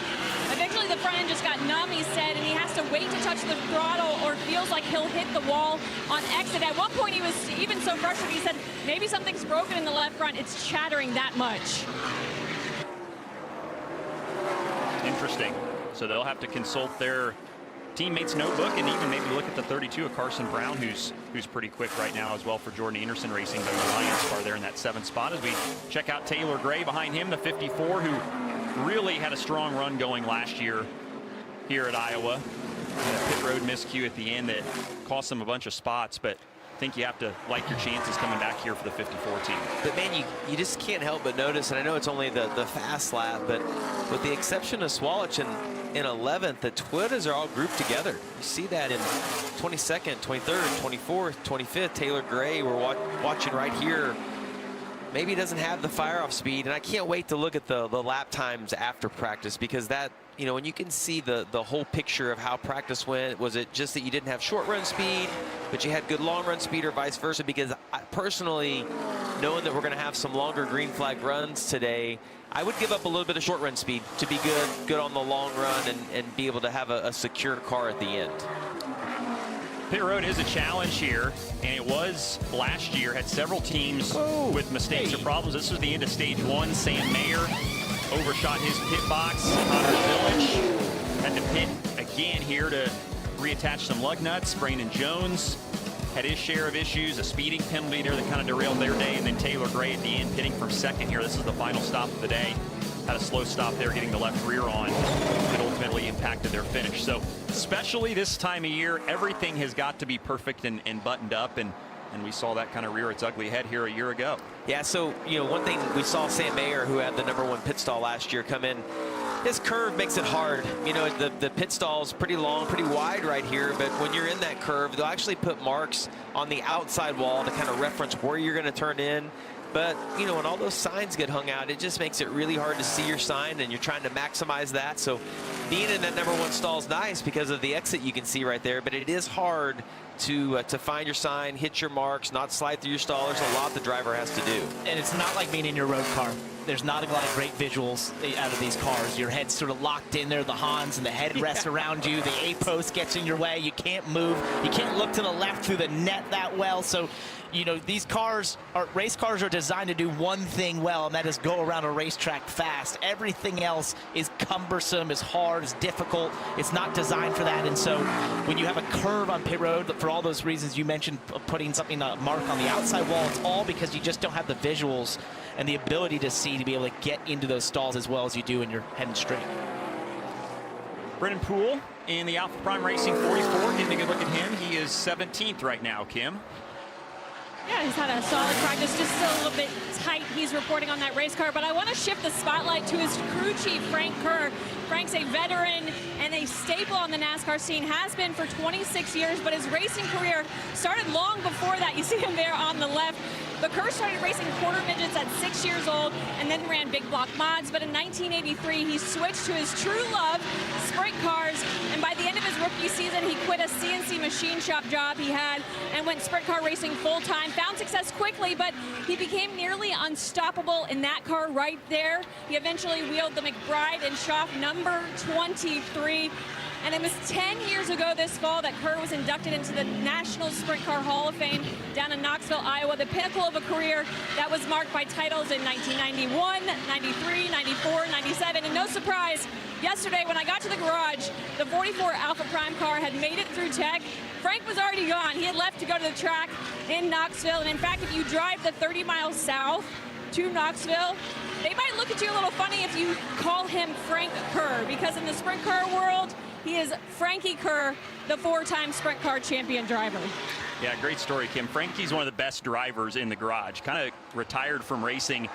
Eventually the front end just got numb, he said, and he has to wait to touch the throttle or feels like he'll hit the wall on exit. At one point he was even so frustrated, he said, maybe something's broken in the left front. It's chattering that much. Interesting. So they'll have to consult their teammates' notebook and even maybe look at the 32 of Carson Brown, who's pretty quick right now as well for Jordan Anderson Racing, the Alliance car there in that 7th spot. As we check out Taylor Gray behind him, the 54, who really had a strong run going last year here at Iowa. Had a pit road miscue at the end that cost them a bunch of spots, but I think you have to like your chances coming back here for the 54 team. But man, you just can't help but notice, and I know it's only the fast lap, but with the exception of Swalwich in 11th, the Toyotas are all grouped together. You see that in 22nd, 23rd, 24th, 25th. Taylor Gray, we're watching right here. Maybe he doesn't have the fire-off speed, and I can't wait to look at the lap times after practice, because that, you know, when you can see the whole picture of how practice went, was it just that you didn't have short-run speed, but you had good long-run speed, or vice versa? Because I personally, knowing that we're going to have some longer green flag runs today, I would give up a little bit of short-run speed to be good on the long run and be able to have a secure car at the end. Pit road is a challenge here, and it was last year. Had several teams with mistakes or problems. This was the end of stage 1. Sam Mayer overshot his pit box. Connors Village had to pit again here to reattach some lug nuts. Brandon Jones had his share of issues, a speeding penalty there that kind of derailed their day, and then Taylor Gray at the end pitting from 2nd here. This is the final stop of the day. Had a slow stop there, getting the left rear on. It ultimately ultimately impacted their finish. So especially this time of year, everything has got to be perfect and buttoned up, and we saw that kind of rear its ugly head here a year ago. Yeah, so, one thing we saw Sam Mayer, who had the #1 pit stall last year, come in. His curve makes it hard. The pit stall is pretty long, pretty wide right here, but when you're in that curve, they'll actually put marks on the outside wall to kind of reference where you're going to turn in. But, when all those signs get hung out, it just makes it really hard to see your sign, and you're trying to maximize that. So being in that #1 stall is nice because of the exit you can see right there, but it is hard to find your sign, hit your marks, not slide through your stall. There's a lot the driver has to do. And it's not like being in your road car. There's not a lot of great visuals out of these cars. Your head's sort of locked in there, the Hans and the headrest around you. The A-post gets in your way. You can't move. You can't look to the left through the net that well. So, these race cars are designed to do one thing well, and that is go around a racetrack fast. Everything else is cumbersome, is hard, is difficult. It's not designed for that. And so when you have a curve on pit road, for all those reasons you mentioned, putting a mark on the outside wall, it's all because you just don't have the visuals and the ability to see to be able to get into those stalls as well as you do when you're heading straight. Brennan Poole in the Alpha Prime Racing 44, getting a good look at him. He is 17th right now, Kim. Yeah, he's had a solid practice, just still a little bit tight. He's reporting on that race car, but I want to shift the spotlight to his crew chief, Frank Kerr. Frank's a veteran and a staple on the NASCAR scene, has been for 26 years, but his racing career started long before that. You see him there on the left. But Kerr started racing quarter midgets at 6 years old and then ran big block mods. But in 1983, he switched to his true love, sprint cars. And by the end of his rookie season, he quit a CNC machine shop job he had and went sprint car racing full time. Found success quickly, but he became nearly unstoppable in that car right there. He eventually wheeled the McBride and Schaff number 23. And it was 10 years ago this fall that Kerr was inducted into the National Sprint Car Hall of Fame down in Knoxville, Iowa, the pinnacle of a career that was marked by titles in 1991, 93, 94, 97. And no surprise, yesterday when I got to the garage, the 44 Alpha Prime car had made it through tech. Frank was already gone. He had left to go to the track in Knoxville. And in fact, if you drive the 30 miles south to Knoxville, they might look at you a little funny if you call him Frank Kerr, because in the sprint car world, he is Frankie Kerr, the 4-time sprint car champion driver. Yeah, great story, Kim. Frankie's one of the best drivers in the garage. Kind of retired from racing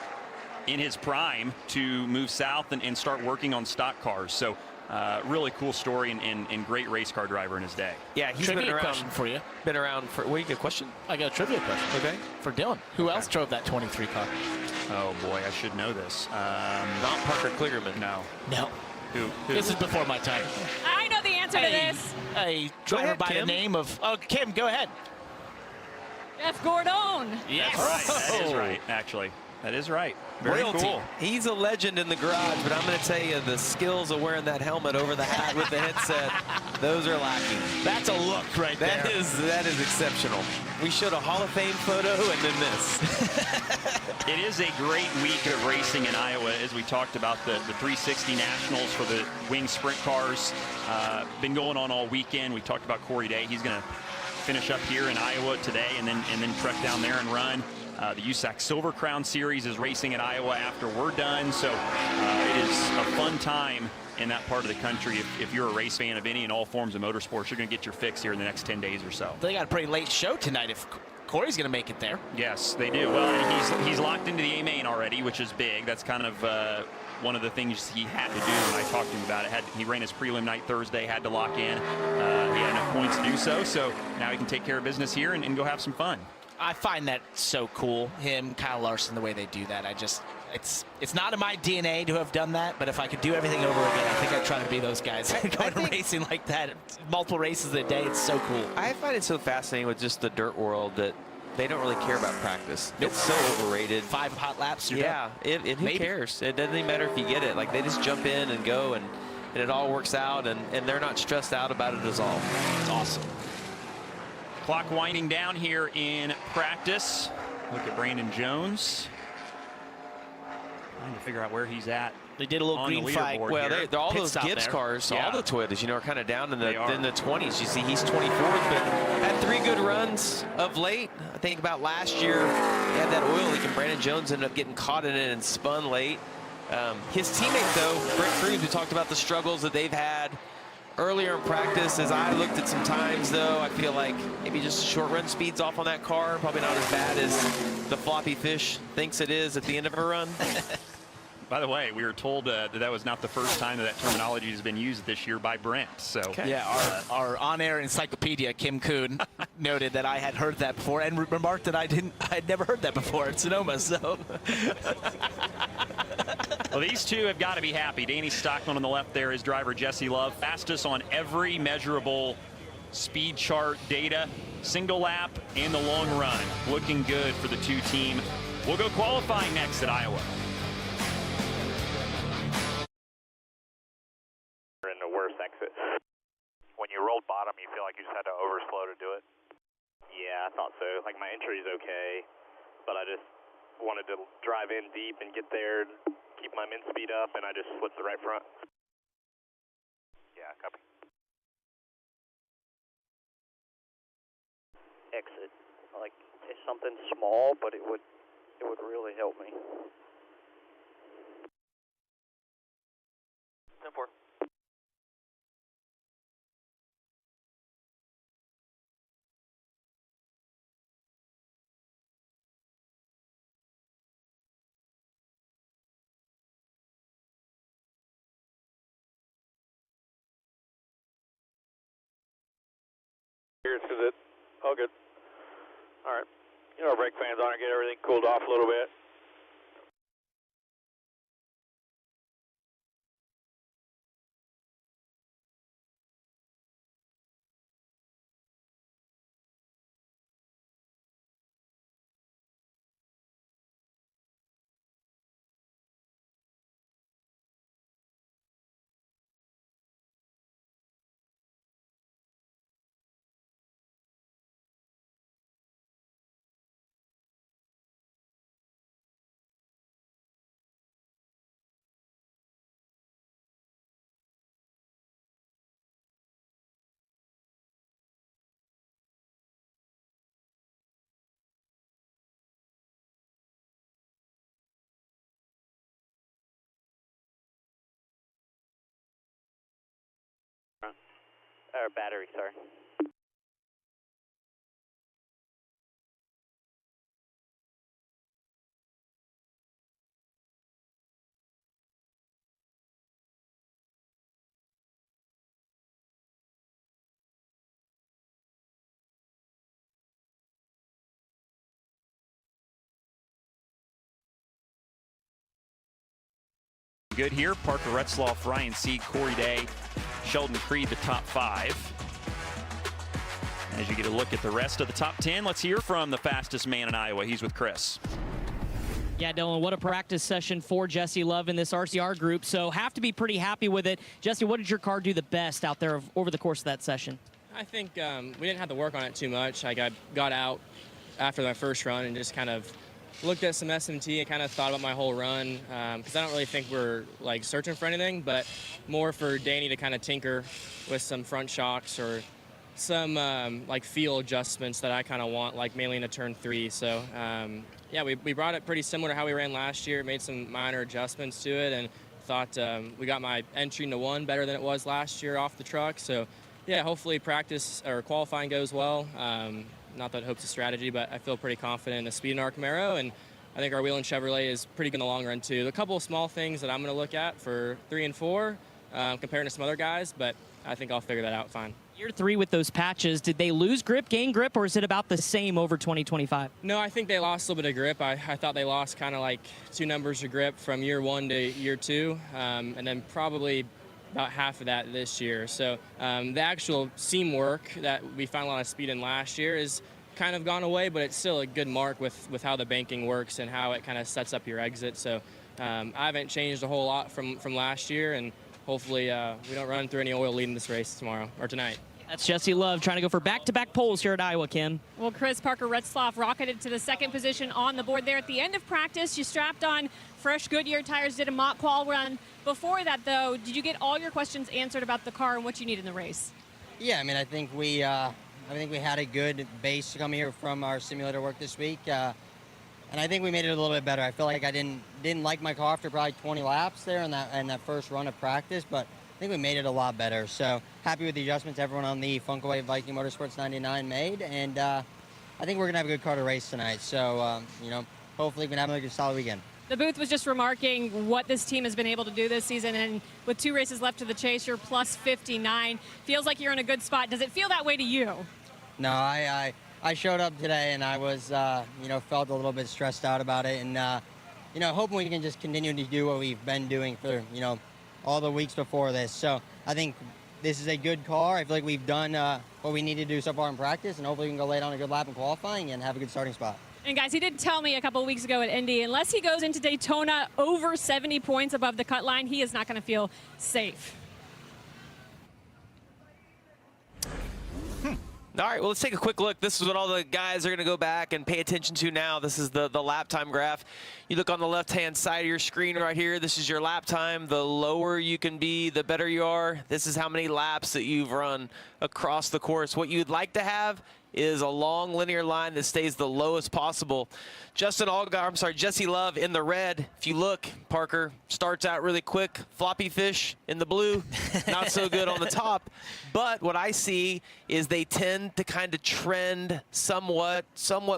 in his prime to move south and start working on stock cars. So really cool story and great race car driver in his day. Yeah, he's trivia been around. Question for you. Been around for. What, you get a question? I got a trivia question. Okay. For Dylan. Who else drove that 23 car? Oh boy, I should know this. Not Parker Kligerman. No. Who? This is before my time. I know the answer to this. A driver ahead, by Kim. the name of... Oh, Kim, go ahead. Jeff Gordon. Yes. That's right. That is right, actually. That is right. Very Royalty. cool. He's a legend in the garage, but I'm going to tell you, the skills of wearing that helmet over the hat with the headset, those are lacking. That's a look right there. That is exceptional. We showed a Hall of Fame photo and then this. It is a great week of racing in Iowa, as we talked about the 360 Nationals for the wing sprint cars. Been going on all weekend. We talked about Corey Day. He's going to finish up here in Iowa today and then trek down there and run. The USAC Silver Crown Series is racing in Iowa after we're done. So it is a fun time in that part of the country. If you're a race fan of any and all forms of motorsports, you're going to get your fix here in the next 10 days or so. They got a pretty late show tonight if Corey's going to make it there. Yes, they do. Well, he's locked into the A-main already, which is big. That's kind of one of the things he had to do when I talked to him about it. He ran his prelim night Thursday, had to lock in. He had enough points to do so now he can take care of business here and go have some fun. I find that so cool, him, Kyle Larson, the way they do that. It's not in my DNA to have done that, but if I could do everything over again, I think I'd try to be those guys. Going racing like that, multiple races a day, it's so cool. I find it so fascinating with just the dirt world that they don't really care about practice. Nope. It's so overrated. 5 hot laps, you're done. And who cares? It doesn't even matter if you get it. Like, they just jump in and go, and it all works out, and they're not stressed out about it at all. It's awesome. Clock winding down here in practice. Look at Brandon Jones. Trying to figure out where he's at. They did a little green flag. Well, they're all those Gibbs cars, all the Toyotas, are kind of down in the 20s. You see, he's 24th, but had 3 good runs of late. I think about last year, he had that oil leak, and Brandon Jones ended up getting caught in it and spun late. His teammate, though, Brent Cruz, we talked about the struggles that they've had earlier in practice. As I looked at some times, though, I feel like maybe just short run speeds off on that car. Probably not as bad as the floppy fish thinks it is at the end of a run. By the way, we were told that was not the first time that terminology has been used this year by Brent. So yeah, our on-air encyclopedia, Kim Kuhn, noted that I had heard that before and remarked that I'd never heard that before at Sonoma. So. Well, these two have got to be happy. Danny Stockman on the left there, his driver Jesse Love, fastest on every measurable speed chart data, single lap and the long run. Looking good for the two team. We'll go qualifying next at Iowa. In the worst exit. When you rolled bottom, you feel like you just had to overslow to do it? Yeah, I thought so. Like my entry's okay, but I just wanted to drive in deep and get there, keep my min speed up, and I just slipped the right front. Yeah, copy. Exit. Like it's something small, but it would really help me. 10-4. Because it, all good. All right. You know, our brake fans on and get everything cooled off a little bit. Battery, sorry. Good here. Parker Retzloff, Ryan Sieg, Corey Day, Sheldon Creed, the top 5. As you get a look at the rest of the top 10, let's hear from the fastest man in Iowa. He's with Chris. Yeah, Dylan, what a practice session for Jesse Love in this RCR group. So have to be pretty happy with it. Jesse, what did your car do the best out there over the course of that session? I think we didn't have to work on it too much. I got out after my first run and just kind of looked at some SMT and kind of thought about my whole run because I don't really think we're like searching for anything, but more for Danny to kind of tinker with some front shocks or some like feel adjustments that I kind of want, like mainly in a turn 3. So yeah, we brought it pretty similar to how we ran last year, made some minor adjustments to it, and thought we got my entry into 1 better than it was last year off the truck. So yeah, hopefully practice or qualifying goes well. Not that it hopes a strategy, but I feel pretty confident in the speed in our Camaro, and I think our Whelen Chevrolet is pretty good in the long run too. A couple of small things that I'm going to look at for 3 and 4, comparing to some other guys, but I think I'll figure that out fine. Year 3 with those patches, did they lose grip, gain grip, or is it about the same over 2025? No, I think they lost a little bit of grip. I thought they lost kind of like 2 numbers of grip from year 1 to year 2, and then probably about half of that this year. So the actual seam work that we found a lot of speed in last year is kind of gone away, but it's still a good mark with how the banking works and how it kind of sets up your exit. So I haven't changed a whole lot from last year, and hopefully we don't run through any oil leading this race tomorrow or tonight. That's Jesse Love trying to go for back-to-back poles here at Iowa, Kim. Well, Chris, Parker Retzloff rocketed to the 2nd position on the board there at the end of practice. You strapped on fresh Goodyear tires, did a mock qual run. Before that, though, did you get all your questions answered about the car and what you need in the race? Yeah, I mean, I think we had a good base to come here from our simulator work this week. And and I think we made it a little bit better. I feel like I didn't like my car after probably 20 laps there in that first run of practice, but I think we made it a lot better. So happy with the adjustments everyone on the Funkaway Viking Motorsports 99 made, and I think we're gonna have a good car to race tonight. So you know, hopefully we can have a good solid weekend. The booth was just remarking what this team has been able to do this season, and with 2 races left to the chase, you're plus 59. Feels like you're in a good spot. Does it feel that way to you? No, I showed up today and I was, you know, felt a little bit stressed out about it, and you know, hoping we can just continue to do what we've been doing for, you know, all the weeks before this. So I think this is a good car. I feel like we've done what we need to do so far in practice, and hopefully we can go lay down a good lap in qualifying and have a good starting spot. And guys, he did tell me a couple of weeks ago at Indy, unless he goes into Daytona over 70 points above the cut line, he is not going to feel safe. All right, well, let's take a quick look. This is what all the guys are going to go back and pay attention to now. This is the lap time graph. You look on the left-hand side of your screen right here. This is your lap time. The lower you can be, the better you are. This is how many laps that you've run across the course. What you'd like to have is a long linear line that stays the lowest possible. Jesse Love in the red. If you look, Parker starts out really quick. Floppy fish in the blue, not so good on the top. But what I see is they tend to kind of trend somewhat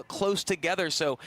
close together. So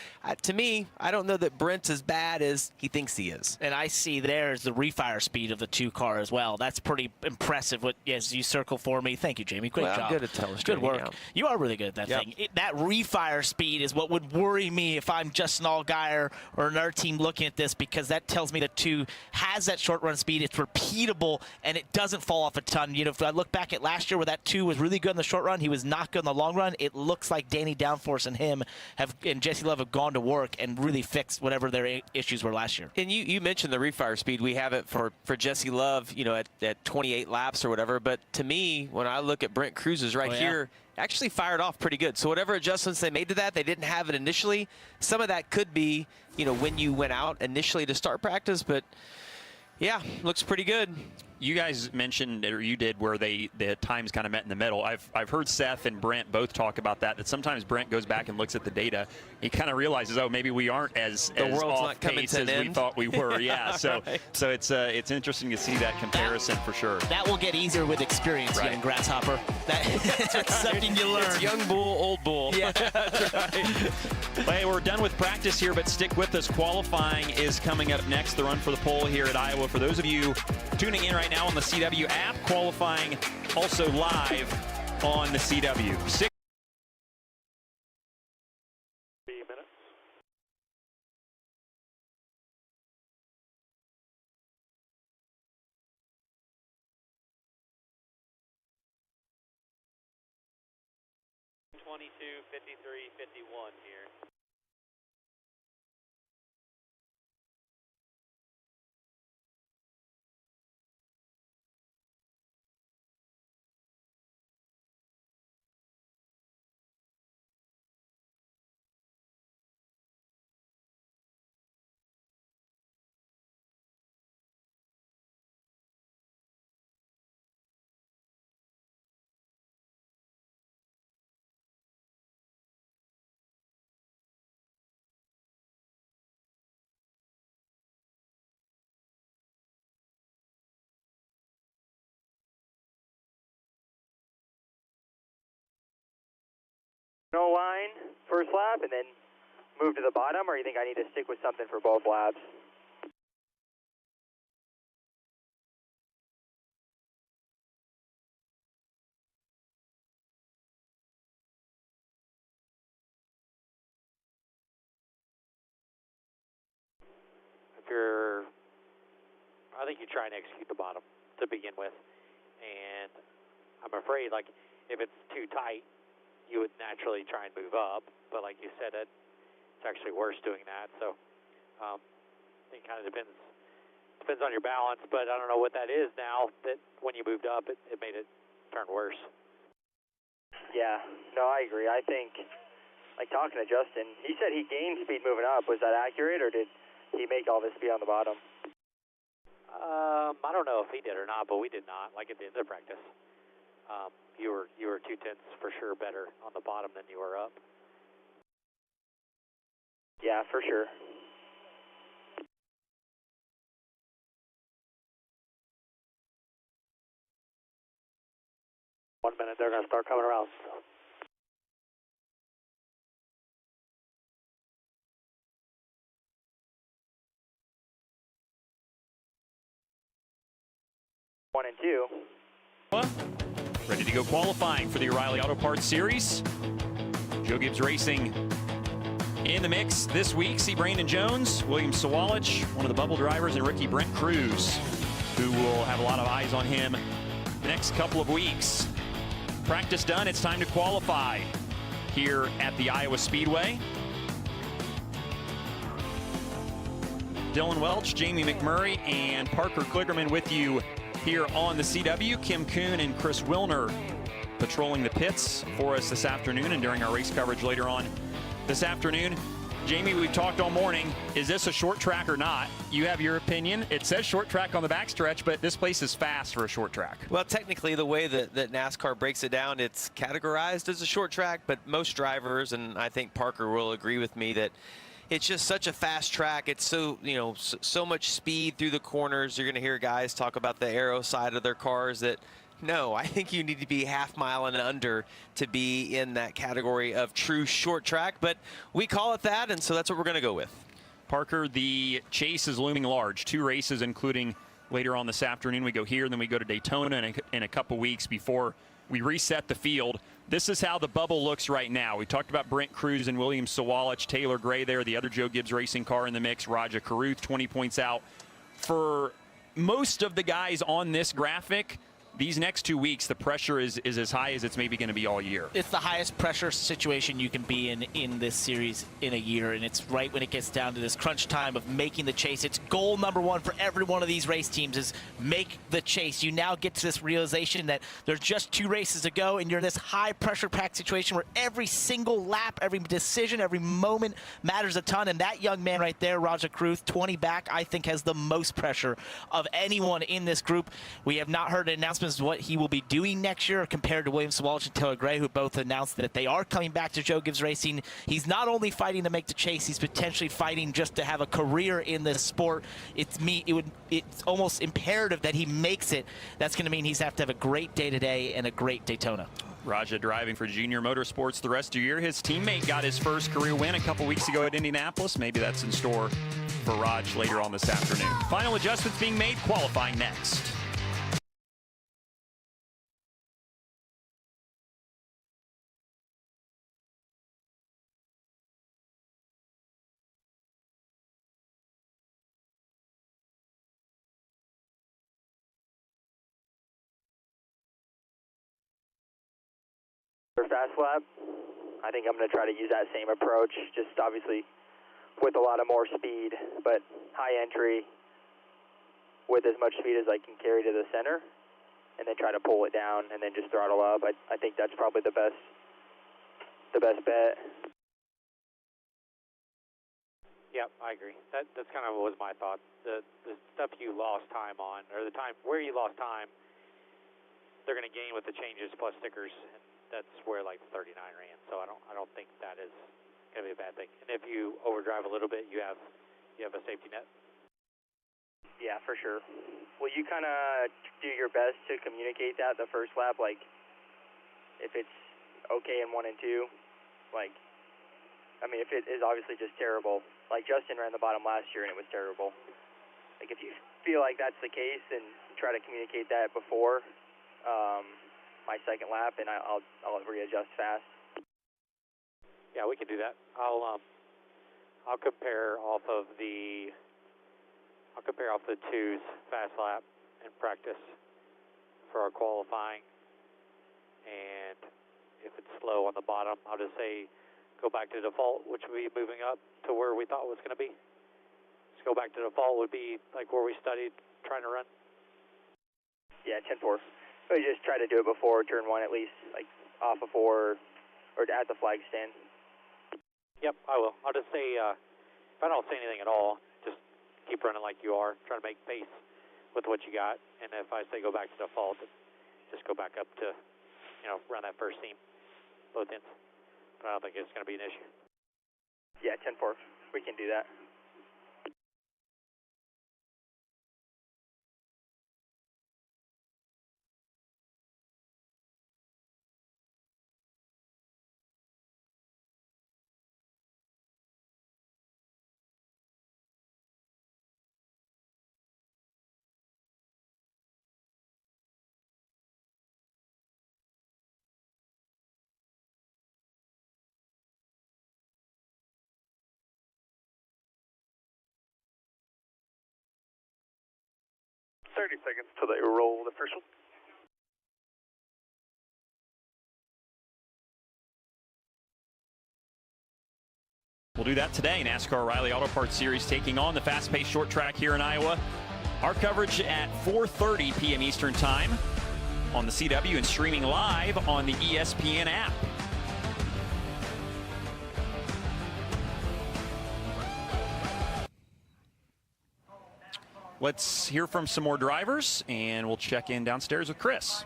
to me, I don't know that Brent's as bad as he thinks he is. And I see there's the refire speed of the 2 car as well. That's pretty impressive. As you circle for me, thank you, Jamie. Great job. I'm good at telling. Good work. Out. You are really good at that thing. That refire speed is what would worry me if I'm Justin Allgaier or another team looking at this, because that tells me the 2 has that short run speed. It's repeatable and it doesn't fall off a ton. You know, if I look back at last year where that 2 was really good in the short run, he was not good in the long run. It looks like Danny Downforce and him and Jesse Love have gone to work and really fixed whatever their issues were last year. And you mentioned the refire speed. We have it for Jesse Love, you know, at 28 laps or whatever. But to me, when I look at Brent Cruz's here, actually fired off pretty good. So whatever adjustments they made to that, they didn't have it initially. Some of that could be, you know, when you went out initially to start practice, but yeah, looks pretty good. You guys mentioned, or you did, where the times kind of met in the middle. I've heard Seth and Brent both talk about that sometimes Brent goes back and looks at the data. He kind of realizes, oh, maybe we aren't as off pace as we thought we were. Yeah, so right. So it's interesting to see that comparison for sure. That will get easier with experience, young Grasshopper. That's something you learn. It's young bull, old bull. Yeah, that's right. Well, hey, we're done with practice here, but stick with us. Qualifying is coming up next. The run for the pole here at Iowa. For those of you tuning in right now on the CW app, qualifying also live on the CW. 6 minutes. $22.53.51 here. No line, first lap, and then move to the bottom, or you think I need to stick with something for both laps? I think you try and execute the bottom to begin with, and I'm afraid, like, if it's too tight, you would naturally try and move up, but like you said, it's actually worse doing that. So it kind of depends on your balance, but I don't know what that is now that when you moved up, it made it turn worse. Yeah, no, I agree. I think, like talking to Justin, he said he gained speed moving up. Was that accurate, or did he make all this speed on the bottom? I don't know if he did or not, but we did not. Like at the end of practice, you were 2/10 for sure better on the bottom than you were up. Yeah, Yeah, for sure. 1 minute, they're going to start coming around. One and two. Ready to go qualifying for the O'Reilly Auto Parts Series. Joe Gibbs Racing in the mix this week. See Brandon Jones, William Sawalich, one of the bubble drivers, and rookie Brent Cruz, who will have a lot of eyes on him the next couple of weeks. Practice done, it's time to qualify here at the Iowa Speedway. Dylan Welch, Jamie McMurray, and Parker Kligerman with you here on the CW. Kim Kuhn and Chris Wilner patrolling the pits for us this afternoon and during our race coverage later on this afternoon. Jamie, we've talked all morning. Is this a short track or not? You have your opinion. It says short track on the backstretch, but this place is fast for a short track. Well, technically, the way that NASCAR breaks it down, it's categorized as a short track, but most drivers, and I think Parker will agree with me, that it's just such a fast track. It's so, so much speed through the corners. You're going to hear guys talk about the aero side of their cars that, no, I think you need to be half mile and under to be in that category of true short track, but we call it that, and so that's what we're going to go with. Parker, the chase is looming large. 2 races, including later on this afternoon. We go here, then we go to Daytona in a couple weeks before we reset the field. This is how the bubble looks right now. We talked about Brent Cruz and William Sawalich, Taylor Gray there, the other Joe Gibbs Racing car in the mix, Raja Caruth, 20 points out. For most of the guys on this graphic, these next 2 weeks, the pressure is as high as it's maybe going to be all year. It's the highest pressure situation you can be in this series in a year, and it's right when it gets down to this crunch time of making the chase. It's goal number 1 for every one of these race teams is make the chase. You now get to this realization that there's just 2 races to go, and you're in this high pressure packed situation where every single lap, every decision, every moment matters a ton, and that young man right there, Raja Caruth, 20 back, I think has the most pressure of anyone in this group. We have not heard an announcement as to what he will be doing next year compared to William Sawalich and Taylor Gray, who both announced that they are coming back to Joe Gibbs Racing. He's not only fighting to make the chase, he's potentially fighting just to have a career in this sport. It's almost imperative that he makes it. That's going to mean he's have to have a great day today and a great Daytona. Raja driving for Junior Motorsports the rest of the year. His teammate got his first career win a couple weeks ago at Indianapolis. Maybe that's in store for Raj later on this afternoon. Final adjustments being made, qualifying next. For fast lap, I think I'm going to try to use that same approach, just obviously with a lot of more speed, but high entry with as much speed as I can carry to the center, and then try to pull it down and then just throttle up. I think that's probably the best bet. Yep, I agree. That's kind of was my thought. The stuff you lost time on, or the time where you lost time, they're going to gain with the changes plus stickers. And that's where like 39 ran. So I don't think that is going to be a bad thing. And if you overdrive a little bit, you have a safety net. Yeah, for sure. Will you kind of do your best to communicate that the first lap? Like, if it's okay in 1 and 2, like, I mean, if it is obviously just terrible, like Justin ran the bottom last year and it was terrible. Like, if you feel like that's the case, and try to communicate that before my second lap, and I'll readjust fast. Yeah, we can do that. I'll compare off of the 2's fast lap in practice for our qualifying, and if it's slow on the bottom, I'll just say go back to default, which would be moving up to where we thought it was going to be. Just go back to default would be like where we studied trying to run. Yeah, 10-4. So you just try to do it before turn 1 at least, like off of 4 or at the flag stand. Yep, I will. I'll just say, if I don't say anything at all, just keep running like you are, try to make pace with what you got. And if I say go back to default, just go back up to, run that first seam, both ends. But I don't think it's going to be an issue. Yeah, 10-4. we can do that. Seconds till they roll the first one. We'll do that today. NASCAR O'Reilly Auto Parts Series taking on the fast-paced short track here in Iowa. Our coverage at 4:30 p.m. Eastern Time on the CW and streaming live on the ESPN app. Let's hear from some more drivers, and we'll check in downstairs with Chris.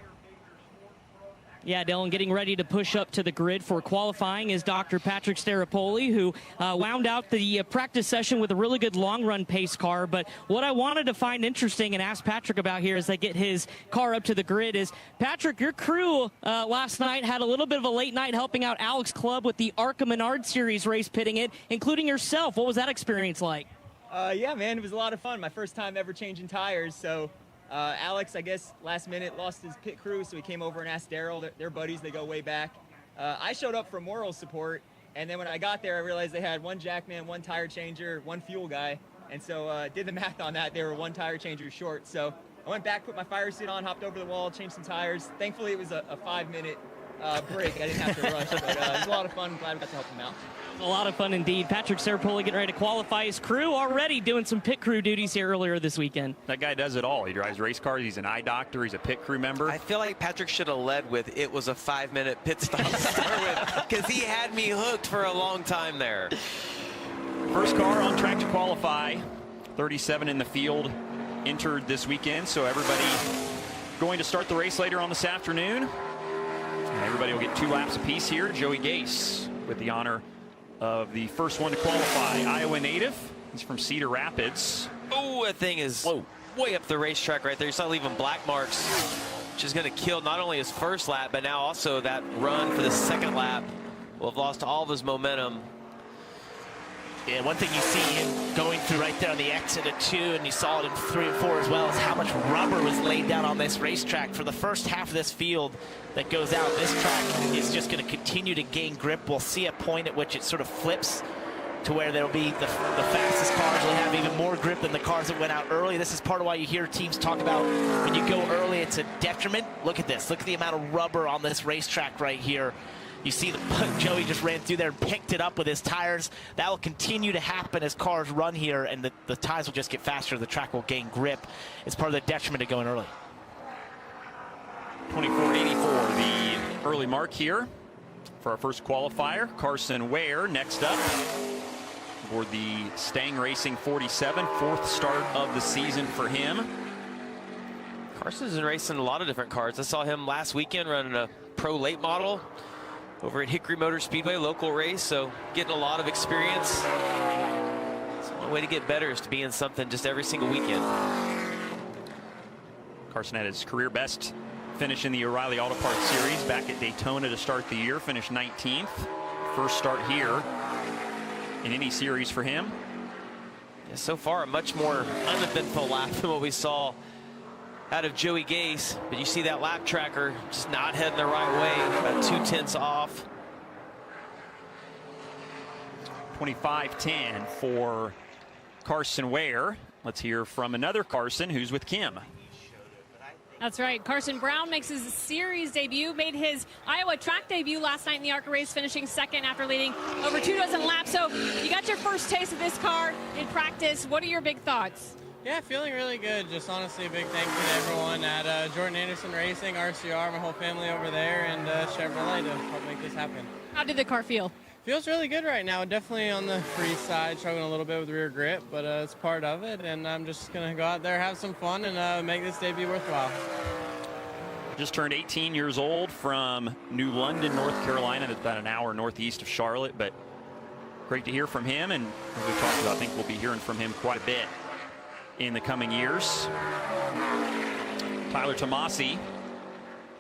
Yeah, Dylan, getting ready to push up to the grid for qualifying is Dr. Patrick Staropoli, who wound out the practice session with a really good long-run pace car. But what I wanted to find interesting and ask Patrick about here as they get his car up to the grid is, Patrick, your crew last night had a little bit of a late night helping out Alex Clubb with the ARCA Menards Series race, pitting it, including yourself. What was that experience like? Yeah, man, it was a lot of fun. My first time ever changing tires. So Alex, I guess, last minute lost his pit crew, so he came over and asked Daryl. They're buddies. They go way back. I showed up for moral support, and then when I got there, I realized they had one jackman, one tire changer, one fuel guy. And so did the math on that. They were one tire changer short. So I went back, put my fire suit on, hopped over the wall, changed some tires. Thankfully, it was a 5-minute break. I didn't have to rush, but it was a lot of fun. I'm glad we got to help him out. A lot of fun indeed. Patrick Staropoli getting ready to qualify his crew, already doing some pit crew duties here earlier this weekend. That guy does it all. He drives race cars. He's an eye doctor. He's a pit crew member. I feel like Patrick should have led with it was a 5-minute pit stop to start with, because he had me hooked for a long time there. First car on track to qualify. 37 in the field entered this weekend, so everybody going to start the race later on this afternoon. And everybody will get 2 laps apiece here. Joey Gase with the honor of the first one to qualify. Iowa native. He's from Cedar Rapids. Oh, that thing is way up the racetrack right there. You saw leaving black marks, which is going to kill not only his first lap, but now also that run for the second lap. Will have lost all of his momentum. Yeah, one thing you see him going through right there on the exit at 2, and you saw it in 3 and 4 as well, is how much rubber was laid down on this racetrack for the first half of this field that goes out. This track is just going to continue to gain grip. We'll see a point at which it sort of flips to where there'll be the fastest cars will have even more grip than the cars that went out early. This is part of why you hear teams talk about when you go early, it's a detriment. Look at this. Look at the amount of rubber on this racetrack right here. You see Joey just ran through there and picked it up with his tires. That will continue to happen as cars run here, and the tires will just get faster. The track will gain grip. It's part of the detriment of going early. 24.84, the early mark here for our first qualifier. Carson Ware next up aboard the Stang Racing 47, 4th start of the season for him. Carson's been racing a lot of different cars. I saw him last weekend running a pro late model over at Hickory Motor Speedway, local race, so getting a lot of experience. It's one way to get better is to be in something just every single weekend. Carson had his career best finish in the O'Reilly Auto Parts Series back at Daytona to start the year, finished 19th. First start here in any series for him. Yeah, so far a much more uneventful lap than what we saw out of Joey Gase, but you see that lap tracker just not heading the right way, about 2/10 off. 25.10 for Carson Ware. Let's hear from another Carson who's with Kim. That's right. Carson Brown makes his series debut, made his Iowa track debut last night in the ARCA race, finishing second after leading over 24 laps. So you got your first taste of this car in practice. What are your big thoughts? Yeah, feeling really good. Just honestly a big thank you to everyone at Jordan Anderson Racing, RCR, my whole family over there, and Chevrolet to help make this happen. How did the car feel? Feels really good right now. Definitely on the free side, struggling a little bit with rear grip, but it's part of it, and I'm just going to go out there, have some fun, and make this debut worthwhile. Just turned 18 years old from New London, North Carolina. That's about an hour northeast of Charlotte, but great to hear from him. And as we talked about, I think we'll be hearing from him quite a bit in the coming years. Tyler Tomasi,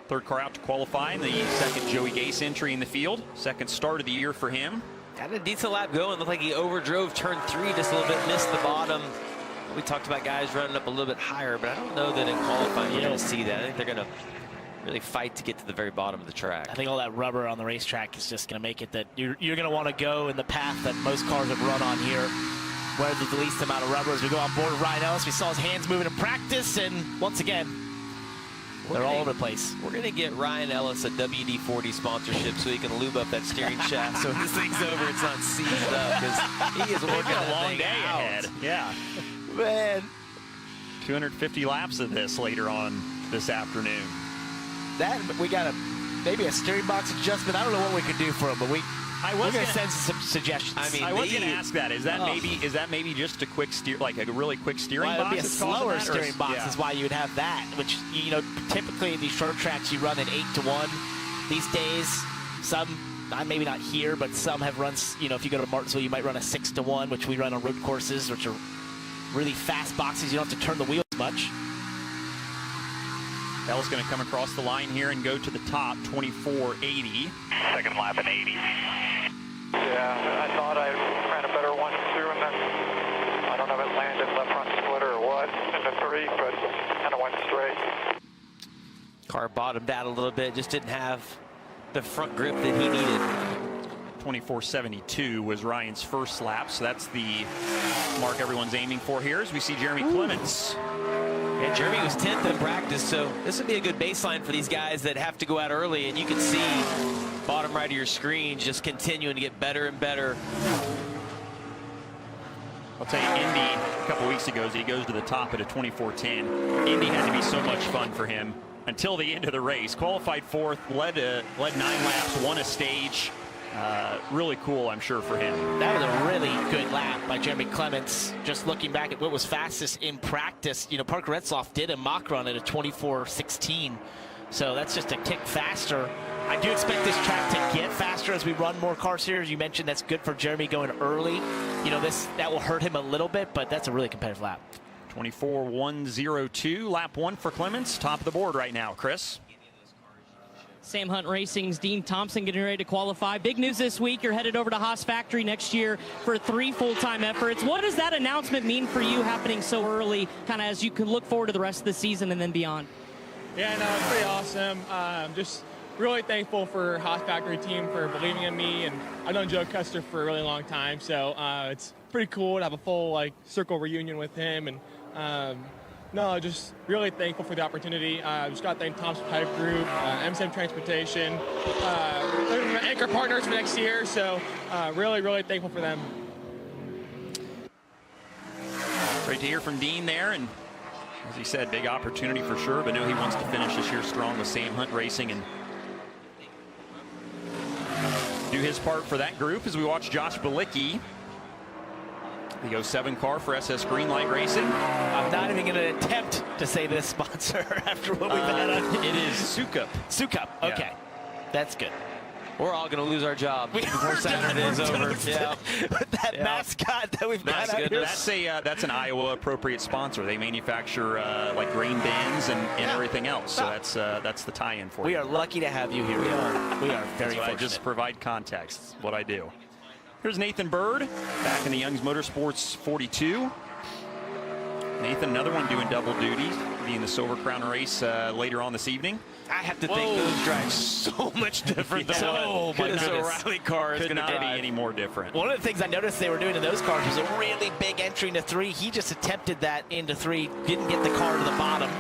third car out to qualify, and the second Joey Gase entry in the field. Second start of the year for him. Had a decent lap going. Looked like he overdrove turn 3 just a little bit, missed the bottom. We talked about guys running up a little bit higher, but I don't know that in qualifying we're going to see that. I think they're going to really fight to get to the very bottom of the track. I think all that rubber on the racetrack is just going to make it that you're going to want to go in the path that most cars have run on here, where there's the least amount of rubber. As we go on board with Ryan Ellis, we saw his hands moving in practice, and once again, they're all over the place. We're going to get Ryan Ellis a WD-40 sponsorship so he can lube up that steering shaft so when this thing's over, it's not seized up, because he is working a long day ahead. Yeah. Man. 250 laps of this later on this afternoon. That we got maybe a steering box adjustment. I don't know what we could do for him, but we're going to send some suggestions. I mean, I was going to ask that. Is that maybe just a quick steer, like a really quick steering box? It'd be a slower steering box is why you would have that. Which typically in these short tracks you run an 8-to-1. These days, some maybe not here, but some have runs. If you go to Martinsville, you might run a 6-to-1, which we run on road courses, which are really fast boxes. You don't have to turn the wheels much. Bell's going to come across the line here and go to the top, 24.80. Second lap in 80. Yeah, I thought I ran a better one through, and then I don't know if it landed left front splitter or what in the 3, but kind of went straight. Car bottomed out a little bit, just didn't have the front grip that he needed. 24.72 was Ryan's first lap, so that's the mark everyone's aiming for here as we see Jeremy Clements. Yeah, Jeremy was 10th in practice, so this would be a good baseline for these guys that have to go out early, and you can see bottom right of your screen just continuing to get better and better. I'll tell you, Indy a couple weeks ago, he goes to the top at a 24.10. Indy had to be so much fun for him until the end of the race. Qualified 4th, led 9 laps, won a stage. Really cool, I'm sure, for him. That was a really good lap by Jeremy Clements. Just looking back at what was fastest in practice, Parker Retzloff did a mock run at a 24.16. So that's just a tick faster. I do expect this track to get faster as we run more cars here. As you mentioned, that's good for Jeremy going early. That will hurt him a little bit, but that's a really competitive lap. 24.102, lap 1 for Clements. Top of the board right now, Chris. Sam Hunt Racing's Dean Thompson getting ready to qualify. Big news this week, you're headed over to Haas Factory next year for 3 full-time efforts. What does that announcement mean for you happening so early, kind of as you can look forward to the rest of the season and then beyond? Yeah, no, it's pretty awesome. Just really thankful for Haas Factory team for believing in me, and I've known Joe Custer for a really long time, so it's pretty cool to have a full circle reunion with him, and no, just really thankful for the opportunity. Just got to thank Thompson Pipe Group, M7 Transportation, they're my anchor partners for next year, so really, really thankful for them. Great to hear from Dean there, and as he said, big opportunity for sure, but no, he wants to finish this year strong with Sam Hunt Racing and do his part for that group as we watch Josh Balicki, the 07 car for SS Greenlight Racing. I'm not even going to attempt to say this sponsor after what we've had on. It is Sukup. Sukup, okay. Yeah. That's good. We're all going to lose our job before Saturday is over. Yeah. That mascot that we've got out here. That's an Iowa appropriate sponsor. They manufacture like grain bins and everything else. So that's the tie-in for you. We are lucky to have you here. We are very fortunate. I just provide context, what I do. Here's Nathan Bird back in the Young's Motorsports 42. Nathan, another one doing double duty, being the Silver Crown race later on this evening. I have to think those drive so much different than what this O'Reilly car is going to be any more different. One of the things I noticed they were doing in those cars was a really big entry into 3. He just attempted that into 3, didn't get the car to the bottom.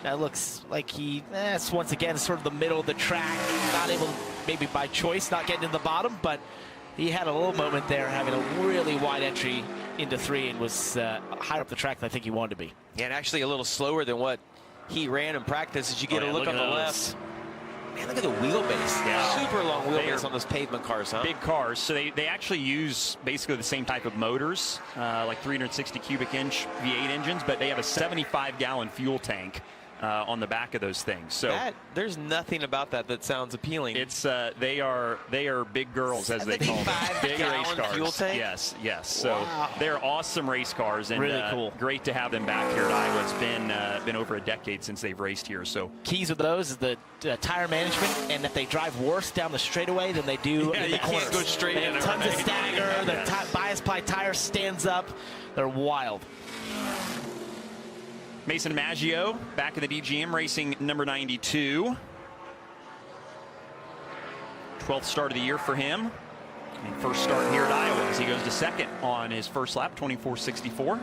That looks like that's once again sort of the middle of the track. Not able, maybe by choice, not getting to the bottom, but he had a little moment there having a really wide entry into 3 and was higher up the track than I think he wanted to be. Yeah, and actually a little slower than what he ran in practice as you get a look on the left. Man, look at the wheelbase. Yeah. Super long wheelbase on those pavement cars, huh? Big cars. So they actually use basically the same type of motors, like 360 cubic inch V8 engines, but they have a 75-gallon fuel tank. on the back of those things. So there's nothing about that sounds appealing. It's they are big girls, as they call them. Big race cars. Fuel tank? Yes. So they're awesome race cars, and really cool. Great to have them back here at Iowa. It's been over a decade since they've raced here. So keys with those is the tire management, and that they drive worse down the straightaway than they do in the corners. Can't go straight. They have tons of stagger. Their bias ply tire stands up. They're wild. Mason Maggio back in the DGM racing number 92. 12th start of the year for him. And first start here at Iowa as he goes to second on his first lap, 24.64.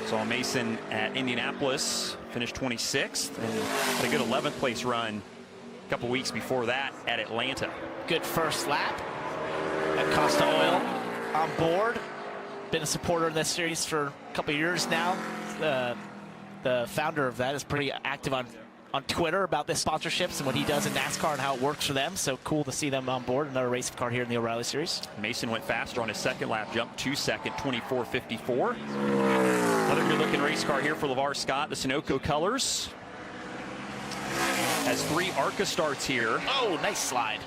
Saw Mason at Indianapolis, finished 26th, and had a good 11th place run a couple weeks before that at Atlanta. Good first lap. At Costa Oil on board. Been a supporter in this series for a couple of years now. The founder of that is pretty active on Twitter about the sponsorships and what he does in NASCAR and how it works for them. So cool to see them on board. Another race car here in the O'Reilly Series. Mason went faster on his second lap, jumped to second, 24.54. Another good looking race car here for LeVar Scott, the Sunoco colors. Has 3 ARCA starts here. Oh, nice slide.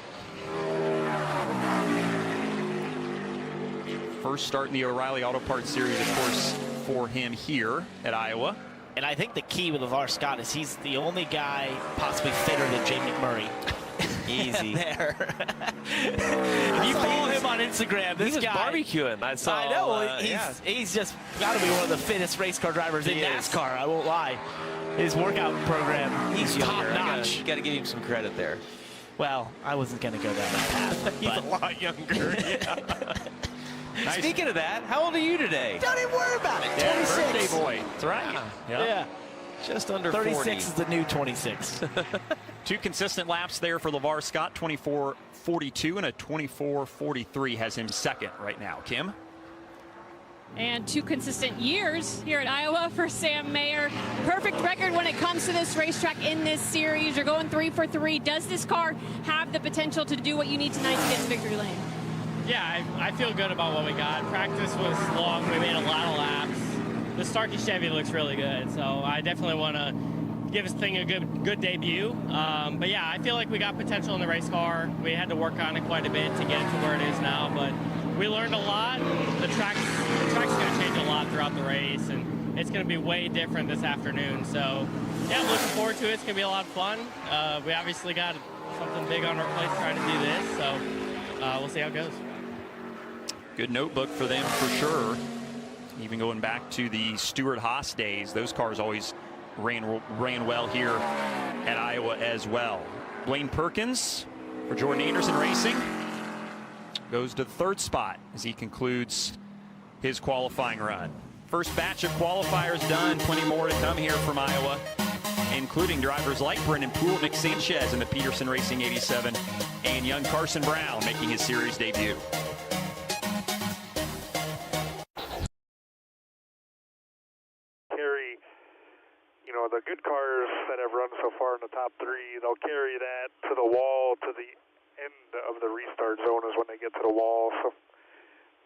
First start in the O'Reilly Auto Parts Series, of course, for him here at Iowa. And I think the key with LeVar Scott is he's the only guy possibly fitter than Jay McMurray. Easy. There. If you follow him on Instagram, this guy. He was barbecuing. I know. Well, he's just got to be one of the fittest race car drivers in NASCAR. I won't lie. His workout program, he's top notch. You got to give him some credit there. Well, I wasn't going to go down that path. He's a lot younger. Yeah. Nice. Speaking of that, how old are you today? Don't even worry about it. Yeah, 26. birthday boy. That's right. Yeah. Just under 36 40. is the new 26. 2 consistent laps there for LeVar Scott, 24.42 and a 24.43 has him second right now. Kim? And 2 consistent years here at Iowa for Sam Mayer. Perfect record when it comes to this racetrack in this series. You're going 3 for 3. Does this car have the potential to do what you need tonight to get to victory lane? Yeah, I feel good about what we got. Practice was long. We made a lot of laps. The Starkey Chevy looks really good, so I definitely want to give this thing a good debut. But yeah, I feel like we got potential in the race car. We had to work on it quite a bit to get it to where it is now, but we learned a lot. The track's going to change a lot throughout the race, and it's going to be way different this afternoon. So yeah, I'm looking forward to it. It's going to be a lot of fun. We obviously got something big on our plate trying to do this, so we'll see how it goes. Good notebook for them for sure. Even going back to the Stuart Haas days, those cars always ran well here at Iowa as well. Blaine Perkins for Jordan Anderson Racing goes to the 3rd spot as he concludes his qualifying run. First batch of qualifiers done. Plenty more to come here from Iowa, including drivers like Brendan Poole, Nick Sanchez in the Peterson Racing 87, and young Carson Brown making his series debut. The good cars that have run so far in the top 3, they'll carry that to the wall, to the end of the restart zone is when they get to the wall. So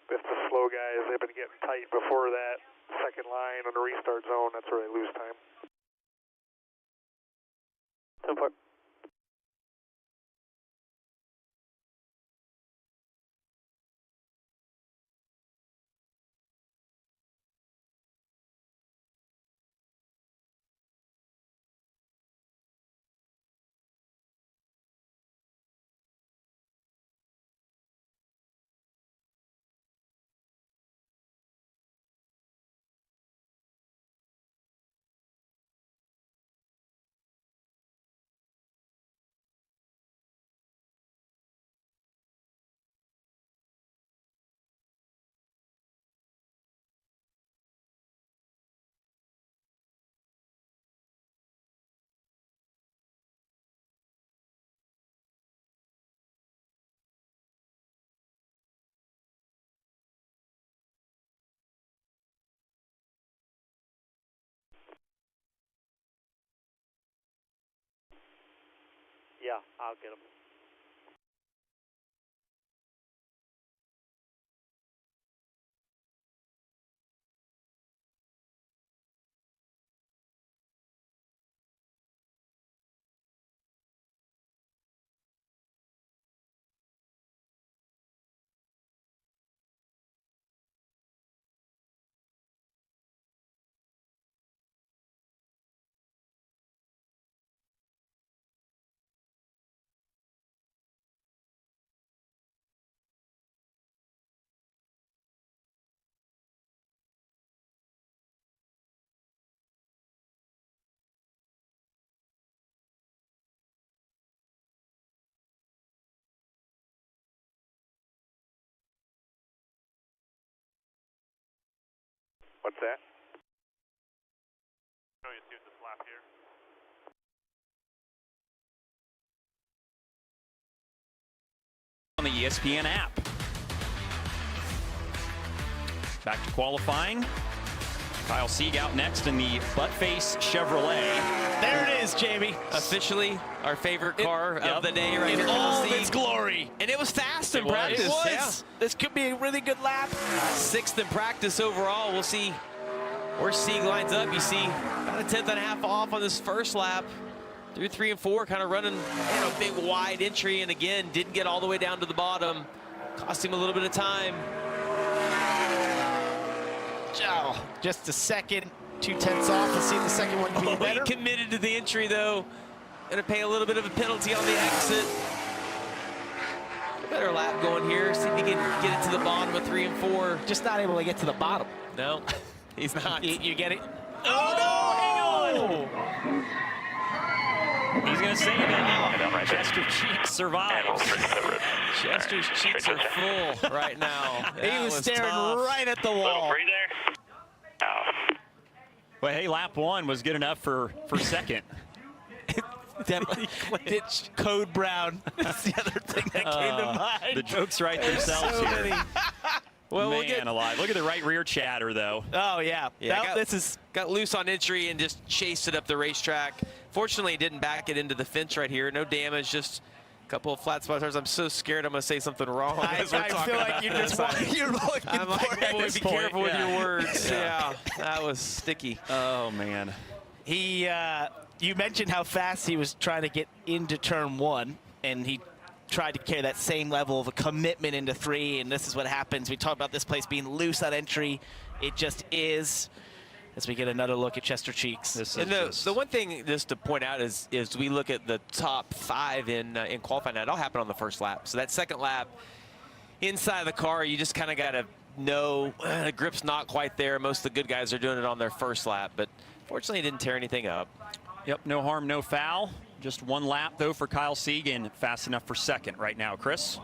if the slow guys, they've been getting tight before that second line on the restart zone, that's where they lose time. 10-4. Yeah, I'll get them. What's that? Show you see this lap here. On the ESPN app. Back to qualifying. Kyle Sieg out next in the butt-face Chevrolet. There it is, Jamie. Officially our favorite car of the day right here. In all of its glory. And it was fast in practice. It was. Yeah. This could be a really good lap. 6th in practice overall. We'll see where Sieg lines up. You see about a 10th and a half off on this first lap. Through 3 and 4, kind of running a big wide entry, and again, didn't get all the way down to the bottom. Cost him a little bit of time. Oh, just a second, 2/10 off. Let's see the second one being better. He committed to the entry, though. Gonna pay a little bit of a penalty on the exit. A better lap going here. See if he can get it to the bottom of 3 and 4. Just not able to get to the bottom. No, he's not. You get it? Oh, no! Hang on! He's going to save it. Chester's cheeks survives. Chester's cheeks are full right now. He was staring right at the wall. Well, hey, lap 1 was good enough for second. Definitely Code Brown. That's the other thing that came to mind. The jokes write themselves here. Well, Man alive. Look at the right rear chatter, though. Oh, yeah. Got loose on entry and just chased it up the racetrack. Fortunately, he didn't back it into the fence right here. No damage, just a couple of flat spots. I'm so scared I'm going to say something wrong. I feel like you're looking I'm like, boy, be careful with your words. Yeah. That was sticky. Oh, man. You mentioned how fast he was trying to get into turn 1, and he tried to carry that same level of a commitment into 3, and this is what happens. We talked about this place being loose on entry. It just is, as we get another look at Chester Cheeks. And the one thing just to point out is we look at the top 5 in qualifying. That all happened on the first lap. So that second lap, inside the car, you just kind of got to know the grip's not quite there. Most of the good guys are doing it on their first lap, but fortunately, he didn't tear anything up. Yep, no harm, no foul. Just 1 lap, though, for Kyle Sieg, and fast enough for second right now. Chris?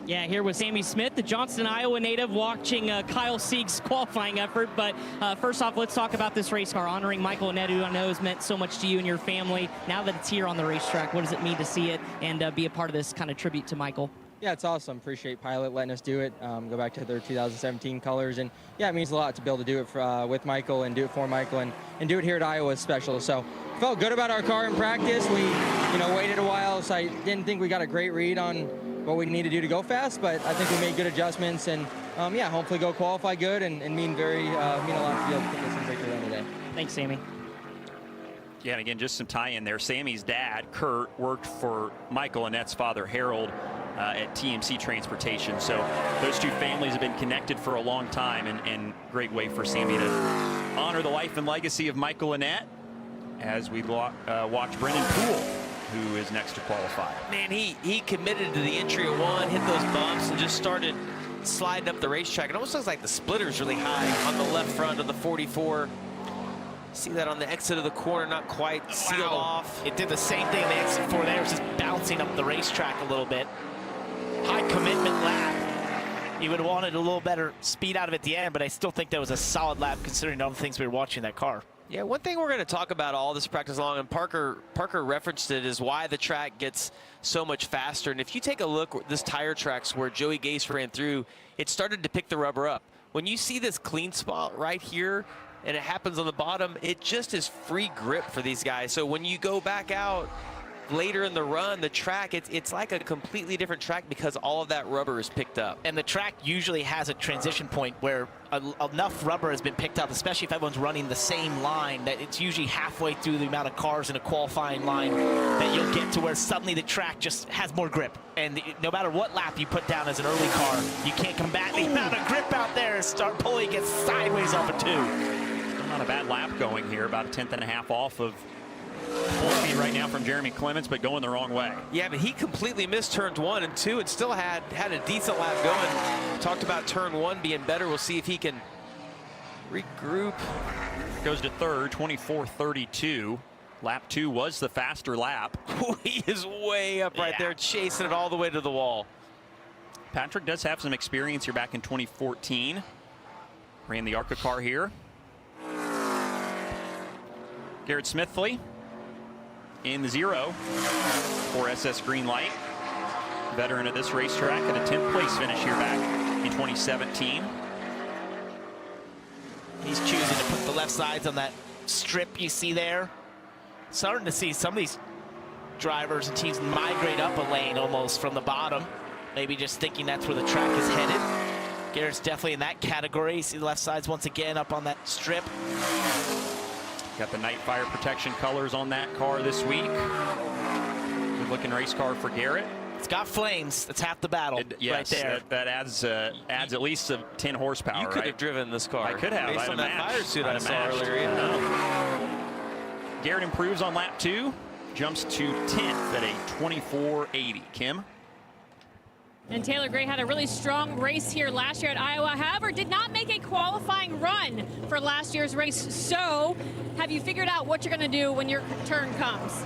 Yeah, here with Sammy Smith, the Johnston, Iowa native, watching Kyle Sieg's qualifying effort. But first off, let's talk about this race car, honoring Michael Annette, who I know has meant so much to you and your family. Now that it's here on the racetrack, what does it mean to see it and be a part of this kind of tribute to Michael? Yeah, it's awesome. Appreciate Pilot letting us do it. Go back to their 2017 colors. And, yeah, it means a lot to be able to do it with Michael and do it for Michael and do it here at Iowa is special. So felt good about our car in practice. We, waited a while, so I didn't think we got a great read on what we need to do to go fast, but I think we made good adjustments and, yeah, hopefully go qualify good and mean a lot to be able to put this in victory run today. Thanks, Sammy. Yeah, and again, just some tie-in there. Sammy's dad, Kurt, worked for Michael Annette's father, Harold, at TMC Transportation. So those two families have been connected for a long time, and great way for Sammy to honor the life and legacy of Michael Annette as we watch Brennan Poole, who is next to qualify. Man, he committed to the entry at 1, hit those bumps, and just started sliding up the racetrack. It almost looks like the splitter's really high on the left front of the 44. See that on the exit of the corner, not quite sealed off. It did the same thing on the exit 4 there. It was just bouncing up the racetrack a little bit. High commitment lap. You would have wanted a little better speed out of it at the end, but I still think that was a solid lap considering all the things we were watching in that car. Yeah, one thing we're going to talk about all this practice long, and Parker referenced it, is why the track gets so much faster. And if you take a look at this tire tracks where Joey Gase ran through, it started to pick the rubber up. When you see this clean spot right here, and it happens on the bottom, it just is free grip for these guys. So when you go back out later in the run, the track, it's like a completely different track because all of that rubber is picked up. And the track usually has a transition point where enough rubber has been picked up, especially if everyone's running the same line, that it's usually halfway through the amount of cars in a qualifying line that you'll get to where suddenly the track just has more grip. And no matter what lap you put down as an early car, you can't combat the amount of grip out there and start pulling it sideways off a 2. Not a bad lap going here, about a 10th and a half off of full speed right now from Jeremy Clements, but going the wrong way. Yeah, but he completely missed turns 1 and 2 and still had a decent lap going. Talked about turn 1 being better. We'll see if he can regroup. Goes to third, 24.32. Lap 2 was the faster lap. He is way up right there, chasing it all the way to the wall. Patrick does have some experience here back in 2014. ran the ARCA car here. Garrett Smithley in the 0 for SS Greenlight. Veteran of this racetrack, at a 10th place finish here back in 2017. He's choosing to put the left sides on that strip you see there. Starting to see some of these drivers and teams migrate up a lane almost from the bottom. Maybe just thinking that's where the track is headed. Garrett's definitely in that category. You see the left sides once again up on that strip. Got the night fire protection colors on that car this week. Good looking race car for Garrett. It's got flames. That's half the battle right there. That adds at least 10 horsepower. You could have driven this car. I could have. Based on that fire suit I saw earlier. Yeah. Garrett improves on lap 2. Jumps to 10th at a 24.80. Kim? And Taylor Gray had a really strong race here last year at Iowa. However, did not make a qualifying run for last year's race. So, have you figured out what you're going to do when your turn comes?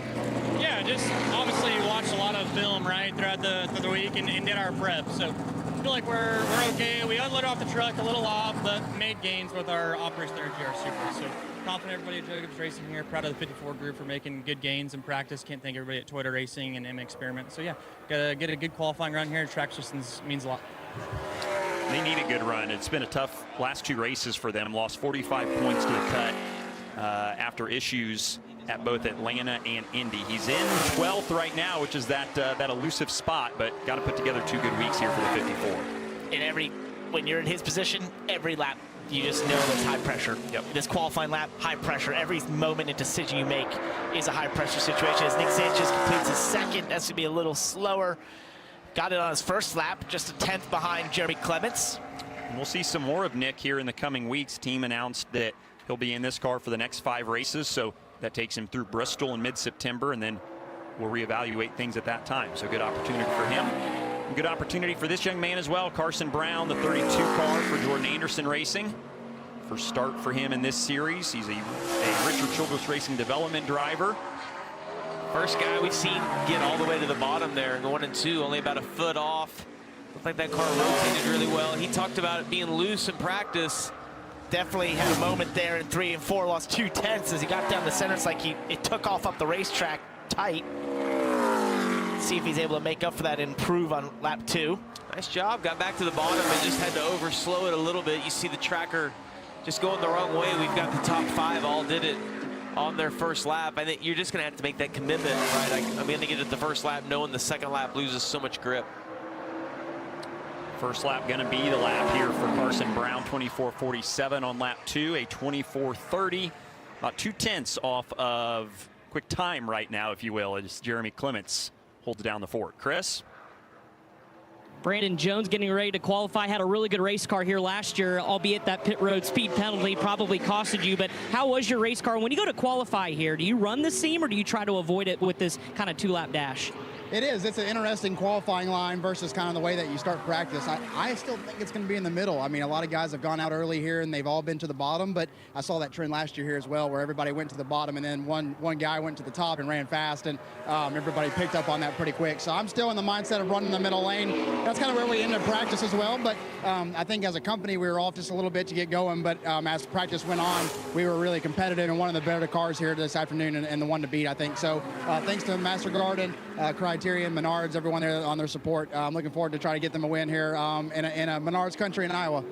Yeah, just obviously watched a lot of film, right, throughout the week and did our prep. So, I feel like we're okay. We unloaded off the truck a little off, but made gains with our Operation GR Super. So, confident everybody at Jacobs Racing here. Proud of the 54 group for making good gains in practice. Can't thank everybody at Toyota Racing and M Experiment. So yeah, gotta get a good qualifying run here. Track distance means a lot. They need a good run. It's been a tough last 2 races for them. Lost 45 points to the cut after issues at both Atlanta and Indy. He's in 12th right now, which is that elusive spot, but got to put together 2 good weeks here for the 54. When you're in his position, every lap, you just know it's high pressure. Yep. This qualifying lap, high pressure. Every moment and decision you make is a high pressure situation. As Nick Sanchez completes his second, that's gonna be a little slower. Got it on his first lap, just a 10th behind Jeremy Clements. And we'll see some more of Nick here in the coming weeks. Team announced that he'll be in this car for the next 5 races, so that takes him through Bristol in mid-September, and then we'll reevaluate things at that time. So good opportunity for him. Good opportunity for this young man as well. Carson Brown, the 32 car for Jordan Anderson Racing. First start for him in this series. He's a Richard Childress Racing development driver. First guy we've seen get all the way to the bottom there in 1 and 2, only about a foot off. Looked like that car rotated really well. He talked about it being loose in practice. Definitely had a moment there in 3 and 4, lost 2 tenths as he got down the center. It's like it took off up the racetrack tight. See if he's able to make up for that and improve on lap 2. Nice job. Got back to the bottom and just had to overslow it a little bit. You see the tracker just going the wrong way. We've got the top 5 all did it on their first lap. I think you're just going to have to make that commitment, right? I'm going to get it the first lap knowing the second lap loses so much grip. First lap going to be the lap here for Carson Brown, 24.47 on lap 2, a 24.30, about 2 tenths off of quick time right now, if you will, as Jeremy Clements holds down the fort. Chris? Brandon Jones getting ready to qualify. Had a really good race car here last year, albeit that pit road speed penalty probably costed you. But how was your race car? When you go to qualify here, do you run the seam or do you try to avoid it with this kind of 2-lap dash? It is. It's an interesting qualifying line versus kind of the way that you start practice. I still think it's going to be in the middle. I mean, a lot of guys have gone out early here and they've all been to the bottom, but I saw that trend last year here as well where everybody went to the bottom and then one guy went to the top and ran fast, and everybody picked up on that pretty quick. So I'm still in the mindset of running the middle lane. That's kind of where we ended practice as well, but I think as a company we were off just a little bit to get going, but as practice went on, we were really competitive and one of the better cars here this afternoon and the one to beat, I think. So thanks to Master Garden, Criterion, Menards, everyone there on their support. I'm looking forward to try to get them a win here in a Menards country in Iowa.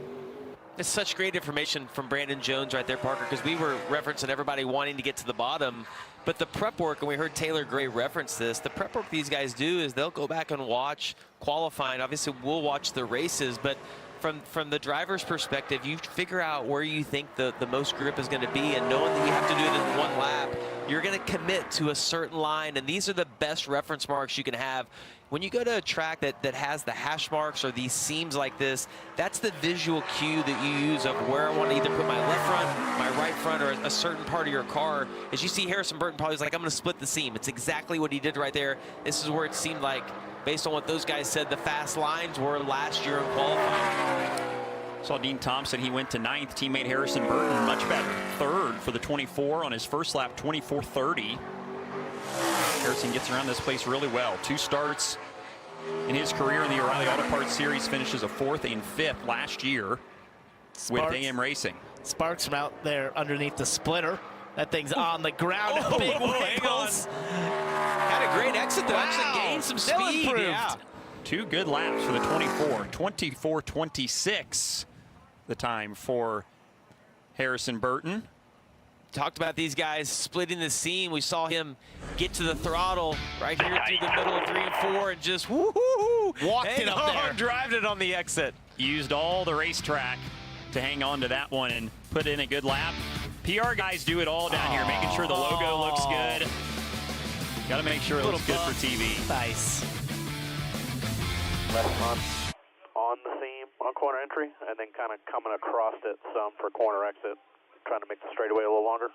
It's such great information from Brandon Jones right there, Parker, because we were referencing everybody wanting to get to the bottom, but the prep work, and we heard Taylor Gray reference this, the prep work these guys do is they'll go back and watch qualifying. Obviously, we'll watch the races, but from the driver's perspective, you figure out where you think the most grip is going to be, and knowing that you have to do it in one lap, you're going to commit to a certain line, and these are the best reference marks you can have. When you go to a track that has the hash marks or these seams like this, that's the visual cue that you use of where I want to either put my left front, my right front, or a certain part of your car. As you see Harrison Burton probably was like, I'm going to split the seam. It's exactly what he did right there. This is where it seemed like, based on what those guys said, the fast lines were last year in qualifying. Saw Dean Thompson, he went to 9th. Teammate Harrison Burton, much better. 3rd for the 24 on his first lap, 24.30. Harrison gets around this place really well. 2 starts in his career in the O'Reilly Auto Parts Series, finishes a 4th and 5th last year. with AM Racing. Sparks from out there underneath the splitter. That thing's on the ground. Oh, Big hang on. wiggles. Had a great exit though. Actually gained some Still speed. improved. Yeah. 2 good laps for the 24. 24:26 the time for Harrison Burton. Talked about these guys splitting the seam. We saw him get to the throttle right here through the middle of 3 and 4 and just woo-hoo-hoo, walked it up there. Driving it on the exit. Used all the racetrack to hang on to that one and put in a good lap. PR guys do it all down here, making sure the logo looks good. Got to make sure it looks good for TV. Nice. Left front on the seam on corner entry, and then kind of coming across it some for corner exit, trying to make the straightaway a little longer.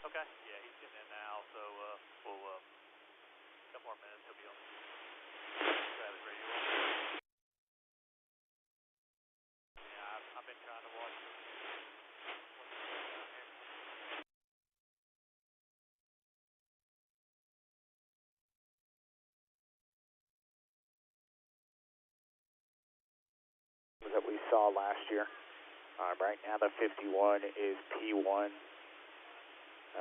Okay. Yeah, he's getting in now, so we'll a couple more minutes. He'll be on. Yeah, I've been trying to watch him. That we saw last year. Right now the 51 is P1.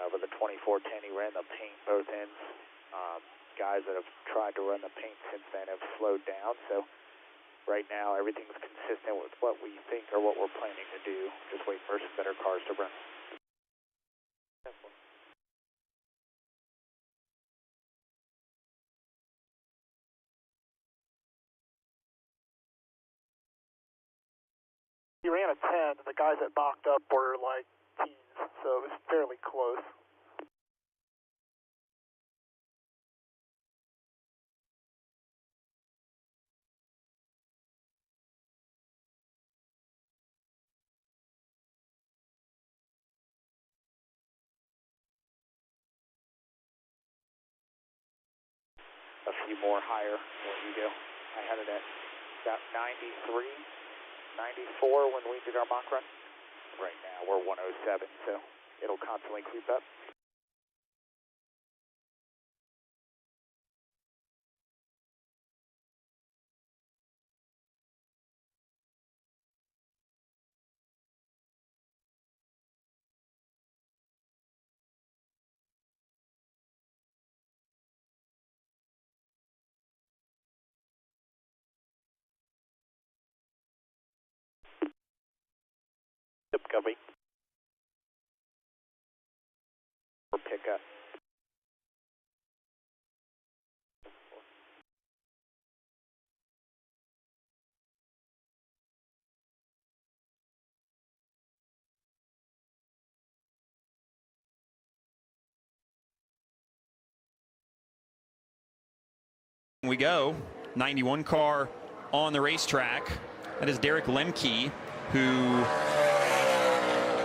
With the 2410 he ran the paint both ends. Guys that have tried to run the paint since then have slowed down, so right now everything's consistent with what we think or what we're planning to do. Just wait for some better cars to run. He ran a 10, and the guys that knocked up were like teens, so it was fairly close. A few more higher where you go. I had it at about 93, 94 when we did our mock run. Right now we're 107, so it'll constantly creep up. Copy. For pickup. We go. 91 car on the racetrack. That is Derek Lemke, who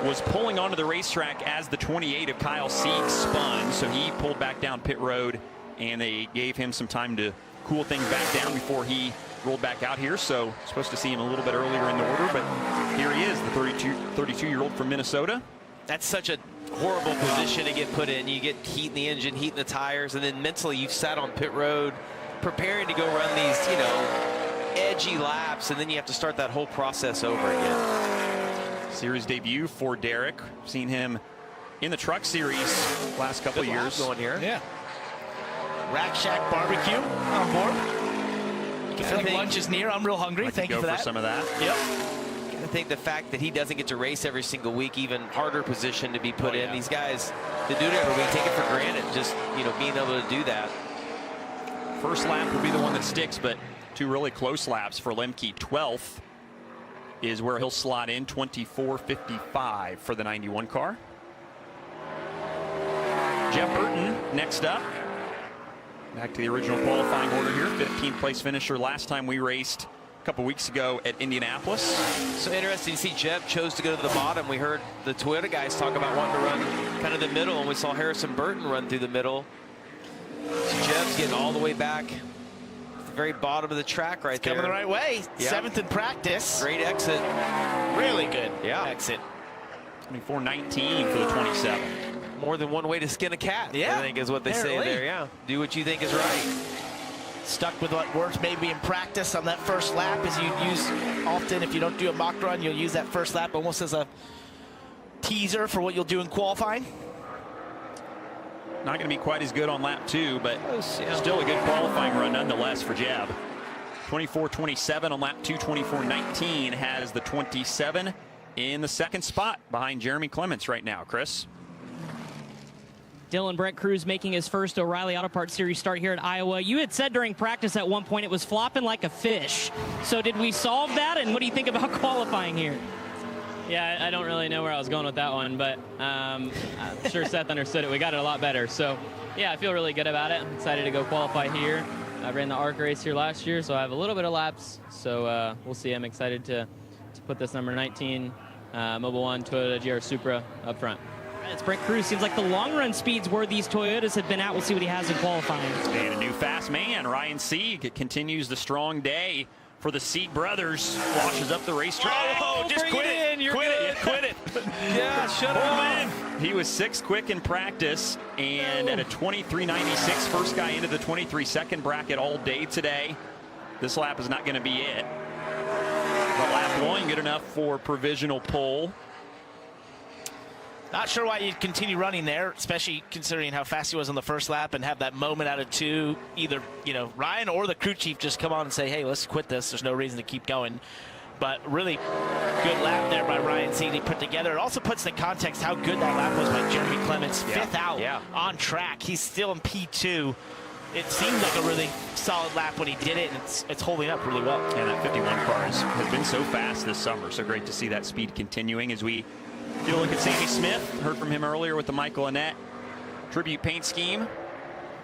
was pulling onto the racetrack as the 28 of Kyle Sieg spun, so he pulled back down pit road, and they gave him some time to cool things back down before he rolled back out here. So supposed to see him a little bit earlier in the order, but here he is, the 32-year-old from Minnesota. That's such a horrible position to get put in. You get heat in the engine, heat in the tires, and then mentally you've sat on pit road preparing to go run these, you know, edgy laps, and then you have to start that whole process over again. Series debut for Derek. Seen him in the truck series last couple of years. Going here. Yeah. Rack Shack Barbecue on board. I feel like lunch is near. I'm real hungry. Thank you for that. Go for some of that. Yep. I think the fact that he doesn't get to race every single week, even harder position to be put in. These guys that do it every week take it for granted, just, you know, being able to do that. First lap will be the one that sticks, but 2 really close laps for Lemke. 12th is where he'll slot in. 24:55 for the 91 car. Jeff Burton next up. Back to the original qualifying order here. 15th place finisher last time we raced a couple weeks ago at Indianapolis. So interesting to see Jeff chose to go to the bottom. We heard the Toyota guys talk about wanting to run kind of the middle, and we saw Harrison Burton run through the middle. So Jeff's getting all the way back at the very bottom of the track right there. Coming the right way. Yep. 7th in practice. Great exit. Really good exit. 24:19 for the 27. More than one way to skin a cat, I think is what they say there, yeah. Do what you think is right. stuck with what worked maybe in practice on that first lap, as you use often. If you don't do a mock run, you'll use that first lap almost as a teaser for what you'll do in qualifying. Not going to be quite as good on lap 2, but still a good qualifying run nonetheless for Jeb. 24.27 on lap 2. 24.19 has the 27 in the second spot behind Jeremy Clements right now. Chris? Dylan Brent Cruz making his first O'Reilly Auto Parts Series start here at Iowa. You had said during practice at one point it was flopping like a fish. So did we solve that? And what do you think about qualifying here? Yeah, I don't really know where I was going with that one, but I'm sure Seth understood it. We got it a lot better. So, yeah, I feel really good about it. I'm excited to go qualify here. I ran the ARCA race here last year, so I have a little bit of laps. So we'll see. I'm excited to put this number 19 Mobile One Toyota GR Supra up front. It's Brent Cruz. Seems like the long-run speeds where these Toyotas have been at. We'll see what he has in qualifying. And a new fast man, Ryan Sieg, continues the strong day for the Sieg brothers. Washes up the racetrack. Oh, just quit it. Quit it. Yeah, shut him. He was 6th quick in practice, and at a 23.96, first guy into the 23-second bracket all day today. This lap is not going to be it. But lap 1 good enough for provisional pole. Not sure why you'd continue running there, especially considering how fast he was on the first lap and have that moment out of 2. Either, Ryan or the crew chief just come on and say, hey, let's quit this. There's no reason to keep going. But really good lap there by Ryan Sieg he put together. It also puts in context how good that lap was by Jeremy Clements. 5th out on track. He's still in P2. It seemed like a really solid lap when he did it, and it's holding up really well. And that 51 car has been so fast this summer. So great to see that speed continuing as we get a look at Sammy Smith. Heard from him earlier with the Michael Annett tribute paint scheme.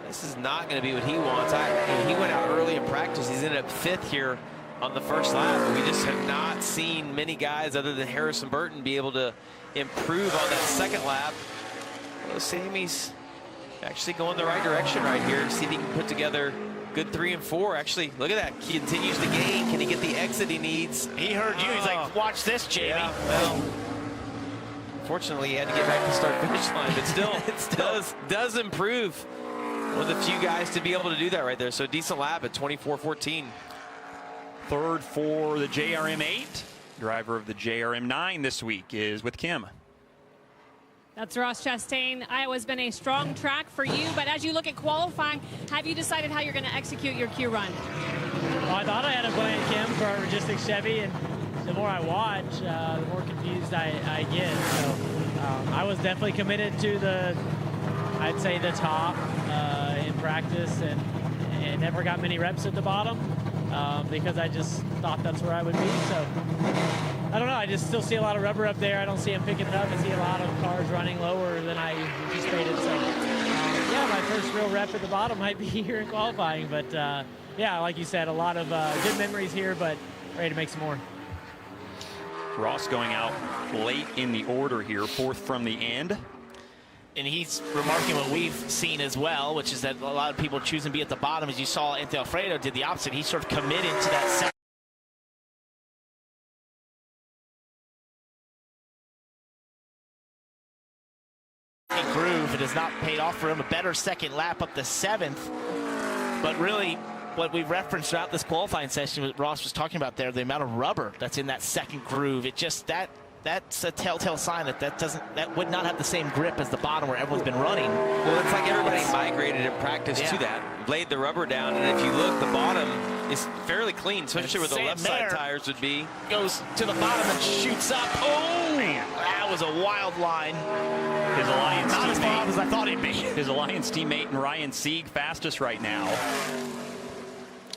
This is not going to be what he wants. He went out early in practice. He's ended up 5th here on the first lap. But we just have not seen many guys other than Harrison Burton be able to improve on that second lap. Well, Sammy's actually going the right direction right here. See if he can put together good 3 and 4. Actually, look at that. He continues to gain. Can he get the exit he needs? He heard you. He's like, watch this, Jamie. Yeah, well, fortunately, he had to get back to the start-finish line, but still, it does improve. One of the few guys to be able to do that right there. So decent lap at 24.14. 3rd for the JRM8. Driver of the JRM9 this week is with Kim. That's Ross Chastain. Iowa's been a strong track for you, but as you look at qualifying, have you decided how you're going to execute your Q run? Well, I thought I had a plan, Kim, for our logistics Chevy, and the more I watch, the more confused I get. So I was definitely committed to I'd say the top in practice, and never got many reps at the bottom because I just thought that's where I would be. So I don't know. I just still see a lot of rubber up there. I don't see them picking it up. I see a lot of cars running lower than I anticipated. So yeah, my first real rep at the bottom might be here in qualifying. But yeah, like you said, a lot of good memories here, but ready to make some more. Ross going out late in the order here, 4th from the end. And he's remarking what we've seen as well, which is that a lot of people choose to be at the bottom. As you saw, Ante Alfredo did the opposite. He sort of committed to that second groove. It has not paid off for him. A better second lap up the 7th. But really, what we referenced throughout this qualifying session, what Ross was talking about there, the amount of rubber that's in that second groove, it just that's a telltale sign that would not have the same grip as the bottom where everyone's been running. Well, it's like everybody migrated in practice to that, laid the rubber down, and if you look, the bottom is fairly clean, especially where the left side tires would be. Goes to the bottom and shoots up. Oh, man, that was a wild line. His Alliance not teammate, as wild as I thought he'd be. His Alliance teammate and Ryan Sieg fastest right now.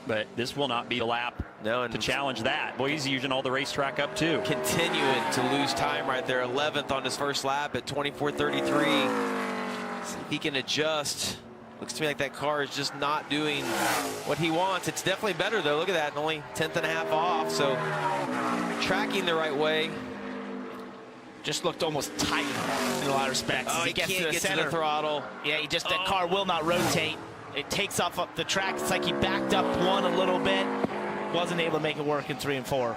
But this will not be a lap to challenge that. Boy, he's using all the racetrack up too. Continuing to lose time right there. 11th on his first lap at 24.33. See if he can adjust. Looks to me like that car is just not doing what he wants. It's definitely better though. Look at that, only 1/10.5 off. So tracking the right way. Just looked almost tight in a lot of respects. Oh, he can't get to the throttle. Yeah, that car will not rotate. It takes off up the track. It's like he backed up one a little bit. Wasn't able to make it work in 3 and 4.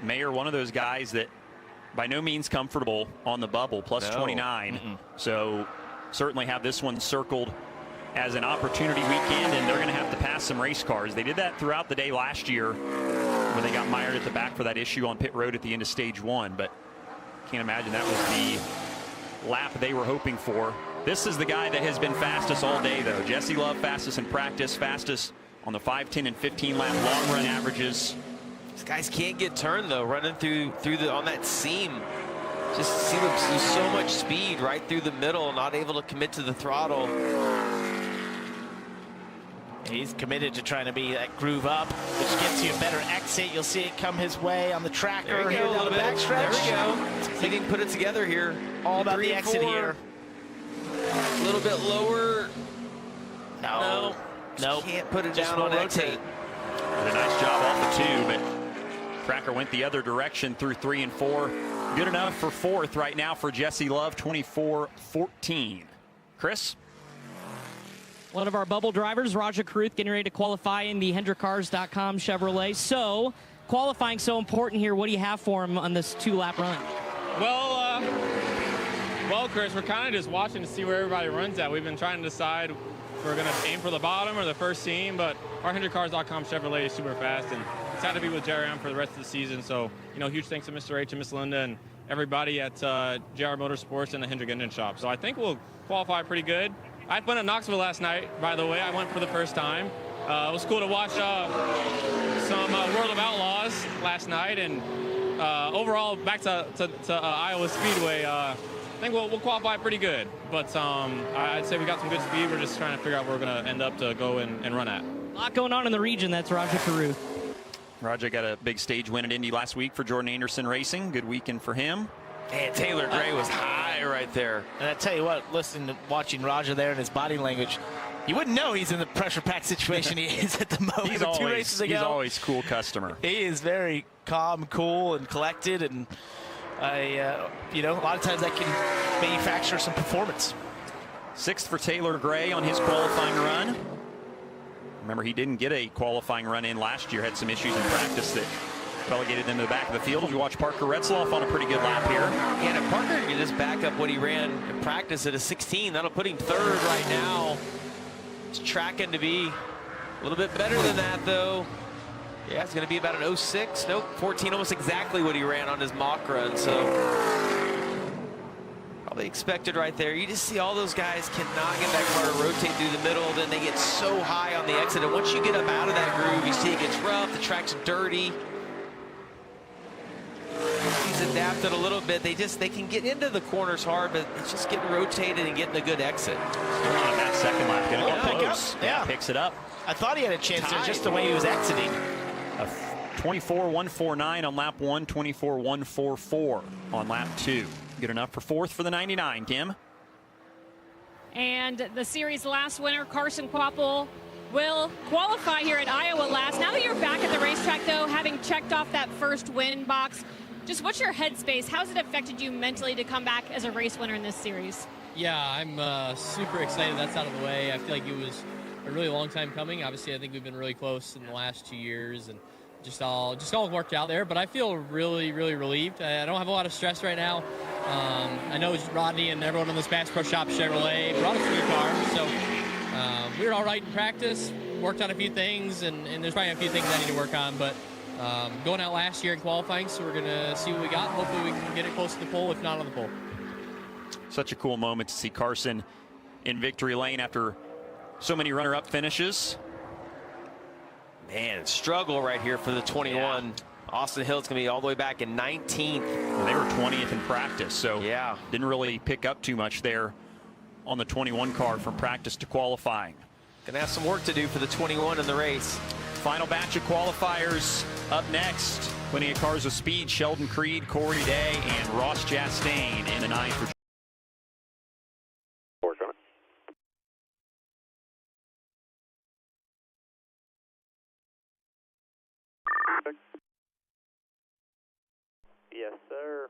Mayer, one of those guys that by no means comfortable on the bubble, plus 29. So certainly have this one circled as an opportunity weekend, and they're going to have to pass some race cars. They did that throughout the day last year when they got mired at the back for that issue on pit road at the end of stage 1, but can't imagine that was the lap they were hoping for. This is the guy that has been fastest all day, though. Jesse Love, fastest in practice, fastest on the 5, 10, and 15 lap long run averages. These guys can't get turned, though, running through on that seam. Just see so much speed right through the middle, not able to commit to the throttle. He's committed to trying to be that groove up, which gets you a better exit. You'll see it come his way on the tracker here down the backstretch. There we go. He didn't put it together here. All about the exit here. A little bit lower. No. Can't put it down on exit. Did a nice job off the 2, but tracker went the other direction through 3 and 4. Good enough for 4th right now for Jesse Love, 24-14. Chris? One of our bubble drivers, Raja Karuth, getting ready to qualify in the HendrickCars.com Chevrolet. So, qualifying so important here. What do you have for him on this 2-lap run? Well, Chris, we're kind of just watching to see where everybody runs at. We've been trying to decide if we're going to aim for the bottom or the first team, but our HendrickCars.com Chevrolet is super fast, and excited to be with JR for the rest of the season. So, huge thanks to Mr. H and Miss Linda and everybody at JR Motorsports and the Hendrick Engine Shop. So I think we'll qualify pretty good. I went to Knoxville last night, by the way. I went for the first time. It was cool to watch some World of Outlaws last night, and overall, back to Iowa Speedway, I think we'll qualify pretty good. But I'd say we got some good speed. We're just trying to figure out where we're going to end up to go and run at. A lot going on in the region. That's Raja Karuth. Raja got a big stage win at Indy last week for Jordan Anderson Racing. Good weekend for him. And Taylor Gray was high right there. And I tell you what, watching Raja there and his body language, you wouldn't know he's in the pressure pack situation he is at the moment. He's 2 races ago. He's always cool customer. He is very calm, cool, and collected, and a lot of times that can manufacture some performance. 6th for Taylor Gray on his qualifying run. Remember, he didn't get a qualifying run in last year, had some issues in practice that relegated him to the back of the field. You watch Parker Retzloff on a pretty good lap here. And if Parker can just back up what he ran in practice at a 16, that'll put him 3rd right now. He's tracking to be a little bit better than that, though. Yeah, it's going to be about an 06. Nope, 14, almost exactly what he ran on his mock run. So probably expected right there. You just see all those guys cannot get that car to rotate through the middle. Then they get so high on the exit. And once you get up out of that groove, you see it gets rough. The track's dirty. He's adapted a little bit. They can get into the corners hard, but it's just getting rotated and getting a good exit. Still on that second lap, gonna go close. Yeah, picks it up. I thought he had a chance there, just the way he was exiting. 24.149 on lap 1, 24.144 on lap 2. Good enough for 4th for the 99, Kim. And the series last winner, Carson Kvapil, will qualify here at Iowa last. Now that you're back at the racetrack, though, having checked off that first win box, just what's your headspace? How's it affected you mentally to come back as a race winner in this series? Yeah, I'm super excited that's out of the way. I feel like it was a really long time coming. Obviously, I think we've been really close in the last 2 years, and just all worked out there. But I feel really, really relieved. I don't have a lot of stress right now. I know Rodney and everyone in this Bass Pro Shop Chevrolet brought us a new car, so we were all right in practice. Worked on a few things, and there's probably a few things I need to work on, but going out last year in qualifying, so we're going to see what we got. Hopefully we can get it close to the pole, if not on the pole. Such a cool moment to see Carson in victory lane after so many runner-up finishes. Man, struggle right here for the 21. Yeah. Austin Hill's going to be all the way back in 19th. Well, they were 20th in practice, so yeah, didn't really pick up too much there on the 21 car from practice to qualifying. Going to have some work to do for the 21 in the race. Final batch of qualifiers up next. Plenty of cars with speed. Sheldon Creed, Corey Day, and Ross Chastain in the 9 for Yes, sir.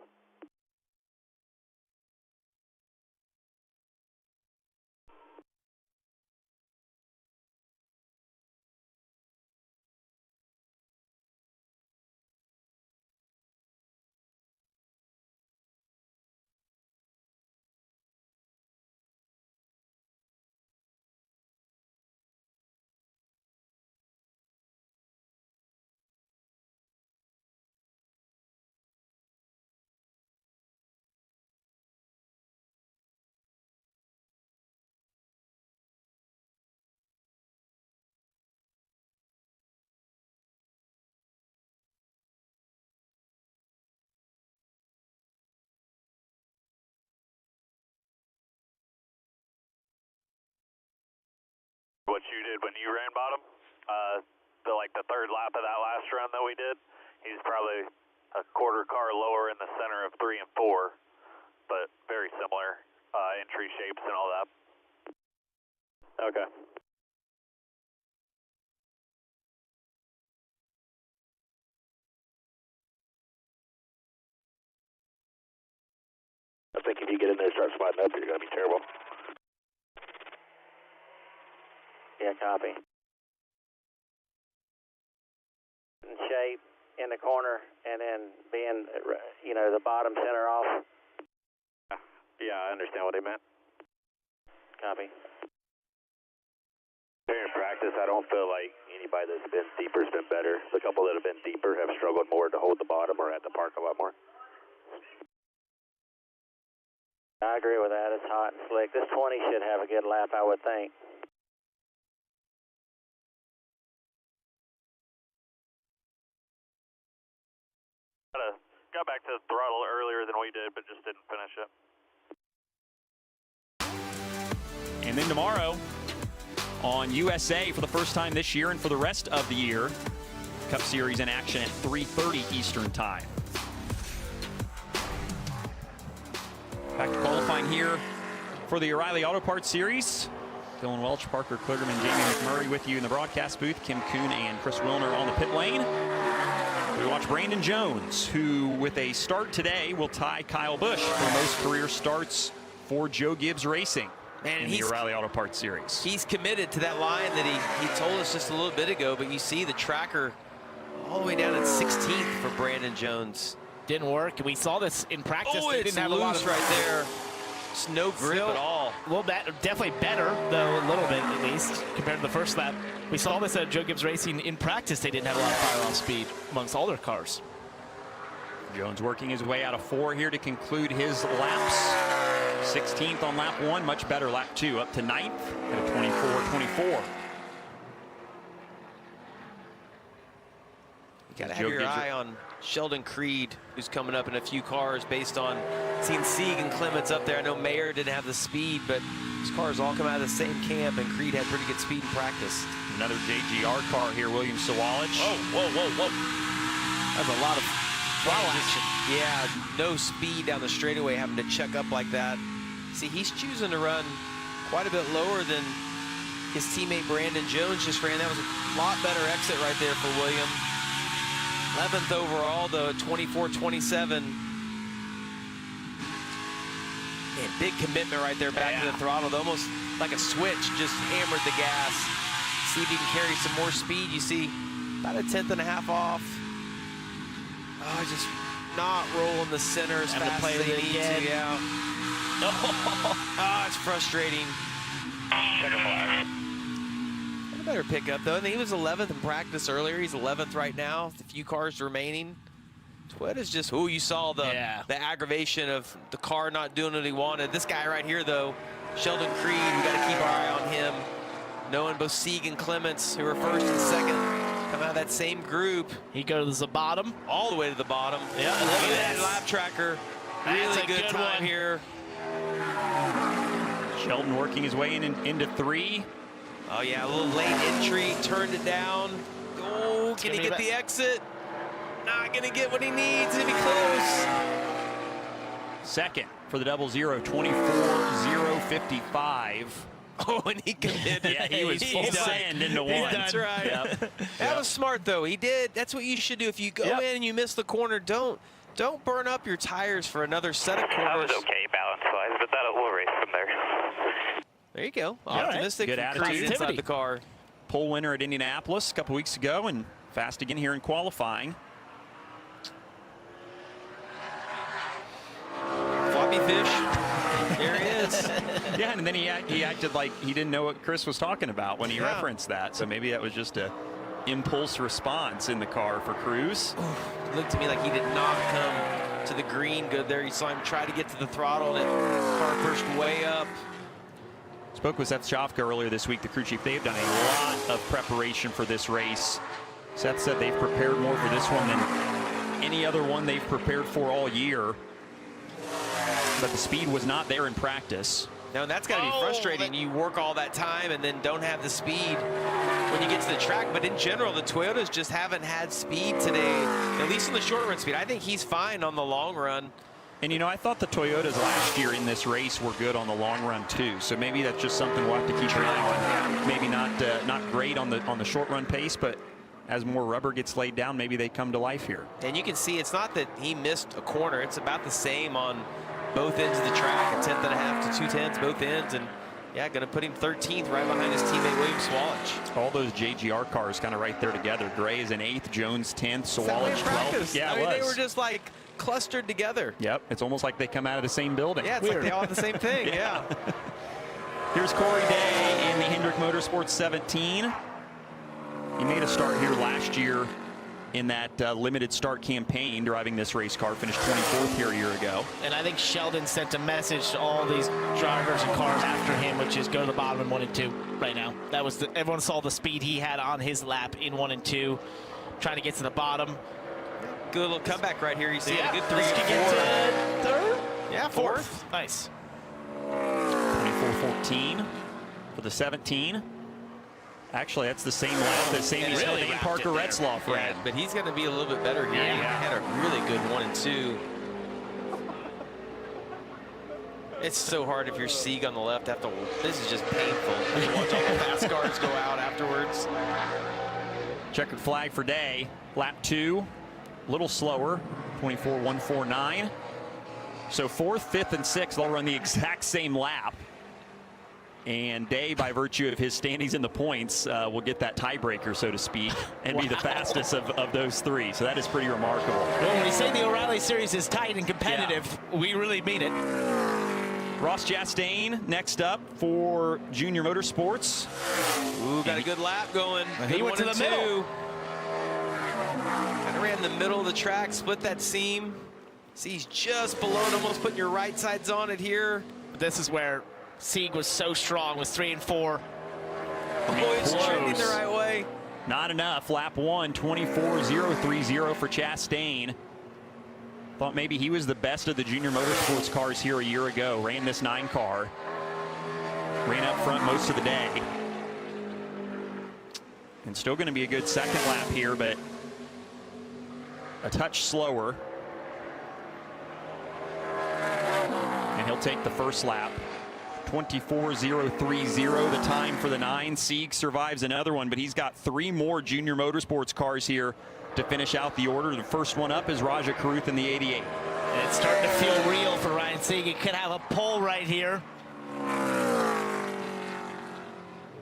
what you did when you ran bottom. The third lap of that last run that we did, he's probably a quarter car lower in the center of 3 and 4, but very similar entry shapes and all that. Okay. I think if you get in there and start sliding up, you're going to be terrible. Yeah, copy. In shape in the corner and then being, the bottom center off. Yeah, I understand what they meant. Copy. In practice, I don't feel like anybody that's been deeper has been better. The couple that have been deeper have struggled more to hold the bottom or had to park a lot more. I agree with that. It's hot and slick. This 20 should have a good lap, I would think. Got back to the throttle earlier than we did, but just didn't finish it. And then tomorrow on USA for the first time this year and for the rest of the year, Cup Series in action at 3:30 Eastern Time. Back to qualifying here for the O'Reilly Auto Parts Series. Dylan Welch, Parker Kligerman, Jamie McMurray with you in the broadcast booth. Kim Kuhn and Chris Wilner on the pit lane. We watch Brandon Jones, who with a start today will tie Kyle Busch for most career starts for Joe Gibbs Racing in the O'Reilly Auto Parts Series. He's committed to that line that he told us just a little bit ago, but you see the tracker all the way down at 16th for Brandon Jones. Didn't work. We saw this in practice. Oh, it's didn't have a lot of right there. Just no grip at all. Well, definitely better, though, a little bit at least, compared to the first lap. We saw this at Joe Gibbs Racing in practice. They didn't have a lot of fire-off speed amongst all their cars. Jones working his way out of 4 here to conclude his laps. 16th on lap 1, much better lap 2, up to 9th at a 24-24. You got to have your eye on Sheldon Creed, who's coming up in a few cars based on seeing Sieg and Clements up there. I know Mayer didn't have the speed, but these cars all come out of the same camp, and Creed had pretty good speed in practice. Another JGR car here, William Sawalich. Whoa. That's a lot of throttle action. Yeah, no speed down the straightaway, having to check up like that. See, he's choosing to run quite a bit lower than his teammate Brandon Jones just ran. That was a lot better exit right there for William. 11th overall, though, 24-27. Man, big commitment right there back to the throttle. Almost like a switch, just hammered the gas. See if you can carry some more speed. You see about a 1/10.5 off. Oh, just not rolling the center as fast as they need to. Yeah. Oh, it's frustrating. Check a flag. A better pickup, though. I think he was 11th in practice earlier. He's 11th right now. A few cars remaining. Twitter's just, you saw the aggravation of the car not doing what he wanted. This guy right here, though, Sheldon Creed, we got to keep our eye on him. Knowing both Sieg and Clements, who were first and second, come out of that same group. He goes to the bottom. All the way to the bottom. Yeah, look at that lap tracker. Really good time one here. Sheldon working his way into 3. Oh, yeah, a little late entry, turned it down. Oh, can he get the exit? Not going to get what he needs if he close. Second for the 00, 24-0-55. Oh, and he committed. Yeah, he was full send into 1. That's right. Yep. That was smart, though. He did. That's what you should do. If you go in and you miss the corner, don't burn up your tires for another set of corners. I was okay balance-wise, but we'll race from there. There you go. Optimistic. Good attitude inside the car. Pole winner at Indianapolis a couple weeks ago, and fast again here in qualifying. Floppy fish. There he is. Yeah, and then he acted like he didn't know what Chris was talking about when he referenced that. So maybe that was just a impulse response in the car for Cruz. It looked to me like he did not come to the green good there. You saw him try to get to the throttle, and the car pushed way up. Spoke with Seth Schofka earlier this week, the crew chief. They've done a lot of preparation for this race. Seth said they've prepared more for this one than any other one they've prepared for all year. But the speed was not there in practice. No, and that's got to be frustrating. You work all that time and then don't have the speed when you get to the track. But in general, the Toyotas just haven't had speed today, at least in the short run speed. I think he's fine on the long run. And, you know, I thought the Toyotas last year in this race were good on the long run, too. So maybe that's just something we'll have to keep an eye on. Maybe not great on the short run pace, but as more rubber gets laid down, maybe they come to life here. And you can see it's not that he missed a corner. It's about the same on both ends of the track, 1/10.5 to 2/10, both ends. And, yeah, going to put him 13th right behind his teammate William Sawalich. All those JGR cars kind of right there together. Gray is in 8th, Jones 10th, Sawalich 12th. Yeah, I mean, they were just like clustered together. Yep, it's almost like they come out of the same building. Yeah, it's like they all have the same thing. Yeah. Here's Corey Day in the Hendrick Motorsports 17. He made a start here last year in that limited start campaign driving this race car, finished 24th here a year ago. And I think Sheldon sent a message to all these drivers and cars after him, which is go to the bottom in 1 and 2 right now. That was everyone saw the speed he had on his lap in 1 and 2, trying to get to the bottom. Good little comeback right here. You see a good 3 and 4. Get to third? Yeah, fourth. Nice. 24-14 for the 17. Actually, that's the same lap that Sammy Smith and Parker Retzloff ran. Yeah, but he's going to be a little bit better here. Yeah. He had a really good 1 and 2. It's so hard if you're Sieg on the left. This is just painful. You watch all the fast cars go out afterwards. Checkered flag for Day. Lap 2, a little slower, 24-149. So 4th, 5th, and 6th, they'll run the exact same lap. And Day, by virtue of his standings in the points, will get that tiebreaker, so to speak, and be the fastest of those 3. So that is pretty remarkable. Well, when we say the O'Reilly Series is tight and competitive, we really mean it. Ross Chastain next up for Junior Motorsports. Ooh, got a good lap going. He went to the middle. Kind of ran in the middle of the track, split that seam. See, he's just below it, almost putting your right sides on it here. This is where Sieg was so strong, was 3 and 4. Oh, it's trending the right way. Not enough. Lap 1, 24-030 for Chastain. Thought maybe he was the best of the Junior Motorsports cars here a year ago. Ran this 9 car. Ran up front most of the day. And still going to be a good second lap here, but a touch slower. And he'll take the first lap. 24-030 the time for the 9. Sieg survives another one, but he's got 3 more Junior Motorsports cars here to finish out the order. The first one up is Raja Caruth in the 88. And it's starting to feel real for Ryan Sieg. He could have a pole right here.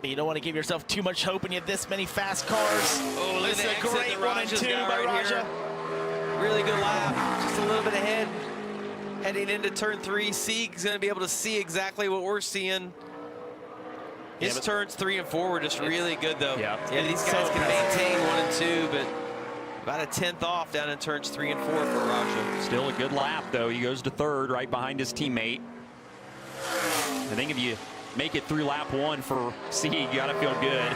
But you don't want to give yourself too much hope when you have this many fast cars. Oh, look at this is the a great 1 and 2 by Raja. Really good lap, just a little bit ahead. Heading into turn 3, Sieg's going to be able to see exactly what we're seeing. His turns 3 and 4 were just really good, though. Yeah, these guys can maintain 1 and 2, but about a 10th off down in turns 3 and 4 for Raja. Still a good lap, though. He goes to 3rd, right behind his teammate. I think if you make it through lap 1 for Sieg, you got to feel good.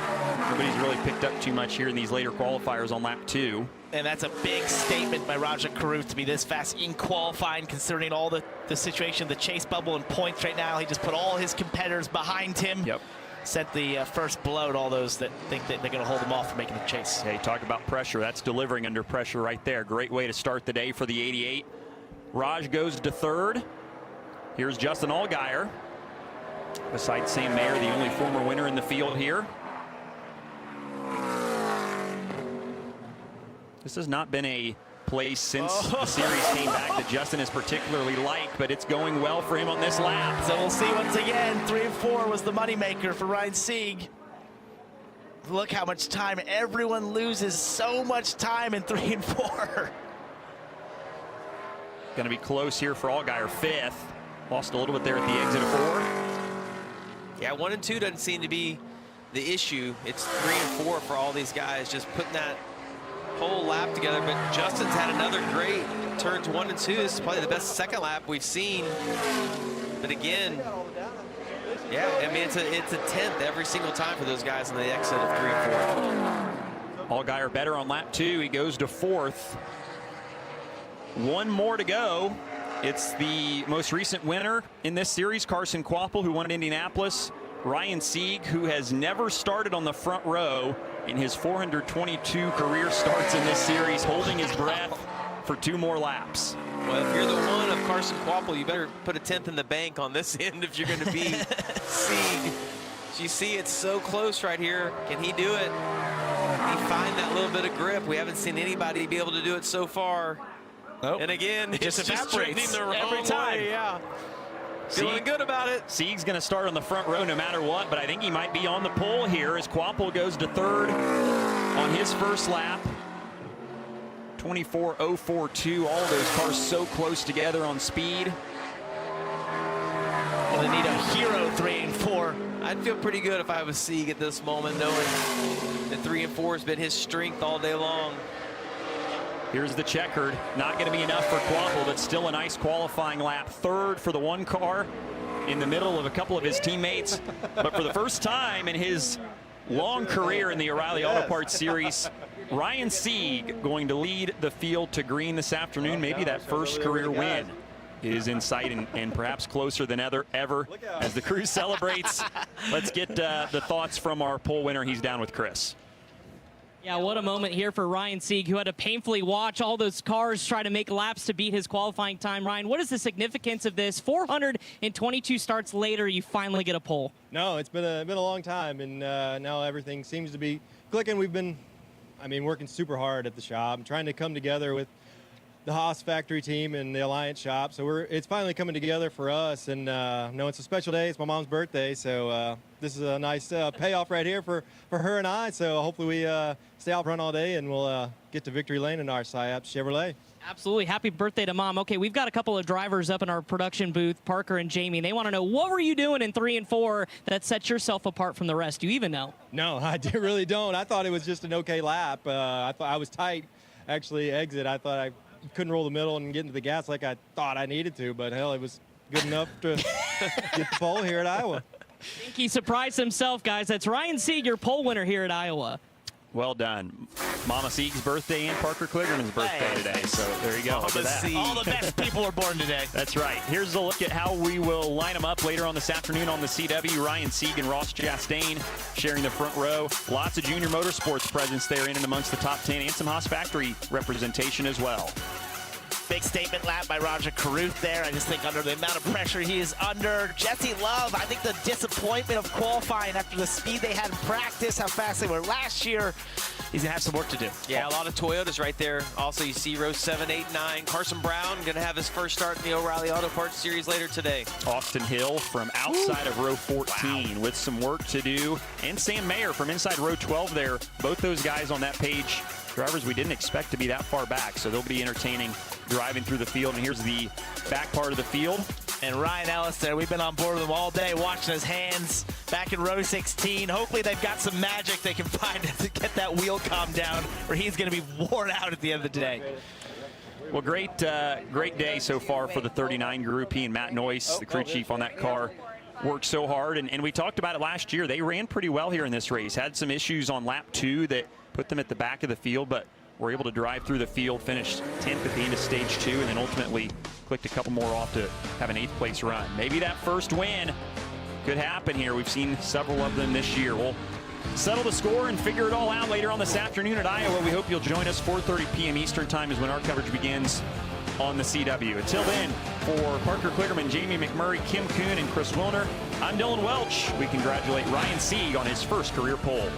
Nobody's really picked up too much here in these later qualifiers on lap 2. And that's a big statement by Raja Caruth to be this fast in qualifying, considering all the situation, the chase bubble and points right now. He just put all his competitors behind him. Yep. Sent the first blow to all those that think that they're going to hold him off from making the chase. Hey, talk about pressure. That's delivering under pressure right there. Great way to start the day for the 88. Raj goes to 3rd. Here's Justin Allgaier. Besides Sam Mayer, the only former winner in the field here. This has not been a place since the series came back that Justin is particularly liked, but it's going well for him on this lap. So we'll see once again. 3 and 4 was the moneymaker for Ryan Sieg. Look how much time. Everyone loses so much time in 3 and 4. Going to be close here for Allgaier. 5th. Lost a little bit there at the exit of 4. Yeah, 1 and 2 doesn't seem to be the issue. It's 3 and 4 for all these guys, just putting that whole lap together. But Justin's had another great turns 1 and 2. This is probably the best second lap we've seen. But again, yeah, I mean, it's a 10th every single time for those guys on the exit of 3 and 4. Allgaier better on lap 2. He goes to 4th. 1 more to go. It's the most recent winner in this series, Carson Kvapil, who won at Indianapolis. Ryan Sieg, who has never started on the front row in his 422 career starts in this series, holding his breath for 2 more laps. Well, if you're the one of Carson Kvapil, you better put a 10th in the bank on this end if you're going to be Sieg. You see it's so close right here. Can he do it? Can he find that little bit of grip? We haven't seen anybody be able to do it so far. Nope. And again, it just evaporates the wrong every time. way, yeah. Feeling good about it. Sieg's going to start on the front row no matter what, but I think he might be on the pole here as Kvapil goes to 3rd on his first lap. 24.042. All of those cars so close together on speed. Well, they need a hero 3 and 4. I'd feel pretty good if I was Sieg at this moment, knowing that 3 and 4 has been his strength all day long. Here's the checkered. Not going to be enough for Kvapil, but still a nice qualifying lap. 3rd for the 1 car in the middle of a couple of his teammates. But for the first time in his long career in the O'Reilly Auto Parts Series, Ryan Sieg going to lead the field to green this afternoon. Maybe that first career win is in sight and perhaps closer than ever as the crew celebrates. Let's get the thoughts from our pole winner. He's down with Chris. Yeah, what a moment here for Ryan Sieg, who had to painfully watch all those cars try to make laps to beat his qualifying time. Ryan, what is the significance of this? 422 starts later, you finally get a pole. No, it's been a long time, and now everything seems to be clicking. We've been, working super hard at the shop, trying to come together with the Haas factory team and the Alliance shop. So it's finally coming together for us, and no, it's a special day. It's my mom's birthday, so this is a nice payoff right here for her and I. So hopefully we stay out front all day, and we'll get to victory lane in our SIAP Chevrolet. Absolutely. Happy birthday to Mom. Okay, we've got a couple of drivers up in our production booth, Parker and Jamie. They want to know, what were you doing in 3 and 4 that sets yourself apart from the rest? Do you even know? No, I really don't. I thought it was just an okay lap. I thought I was tight, actually, exit. I thought I couldn't roll the middle and get into the gas like I thought I needed to, but hell, it was good enough to get the pole here at Iowa. I think he surprised himself, guys. That's Ryan Sieg, your pole winner here at Iowa. Well done. Mama Sieg's birthday and Parker Kligerman's birthday today, so there you go. All the best people are born today. That's right. Here's a look at how we will line them up later on this afternoon on the CW. Ryan Sieg and Ross Chastain sharing the front row. Lots of junior motorsports presence there in and amongst the top 10, and some Haas factory representation as well. Big statement lap by Roger Carruth there. I just think under the amount of pressure he is under. Jesse Love, I think the disappointment of qualifying after the speed they had in practice, how fast they were last year, he's going to have some work to do. Yeah, a lot of Toyotas right there. Also, you see row 7, 8, 9. Carson Brown going to have his first start in the O'Reilly Auto Parts Series later today. Austin Hill from outside of row 14 with some work to do. And Sam Mayer from inside row 12 there. Both those guys on that page, drivers we didn't expect to be that far back, so they'll be entertaining driving through the field. And here's the back part of the field. And Ryan Ellis there, we've been on board with him all day, watching his hands back in row 16. Hopefully they've got some magic they can find to get that wheel calmed down, or he's going to be worn out at the end of the day. Well, great day so far for the 39 group. He and Matt Noyce, the crew chief on that car, worked so hard. And we talked about it last year. They ran pretty well here in this race. Had some issues on lap 2 that put them at the back of the field, but were able to drive through the field, finished 10th at the end of stage 2, and then ultimately clicked a couple more off to have an 8th place run. Maybe that first win could happen here. We've seen several of them this year. We'll settle the score and figure it all out later on this afternoon at Iowa. We hope you'll join us. 4:30 p.m. Eastern time is when our coverage begins on the CW. Until then, for Parker Kligerman, Jamie McMurray, Kim Kuhn, and Chris Wilner, I'm Dylan Welch. We congratulate Ryan Sieg on his first career pole.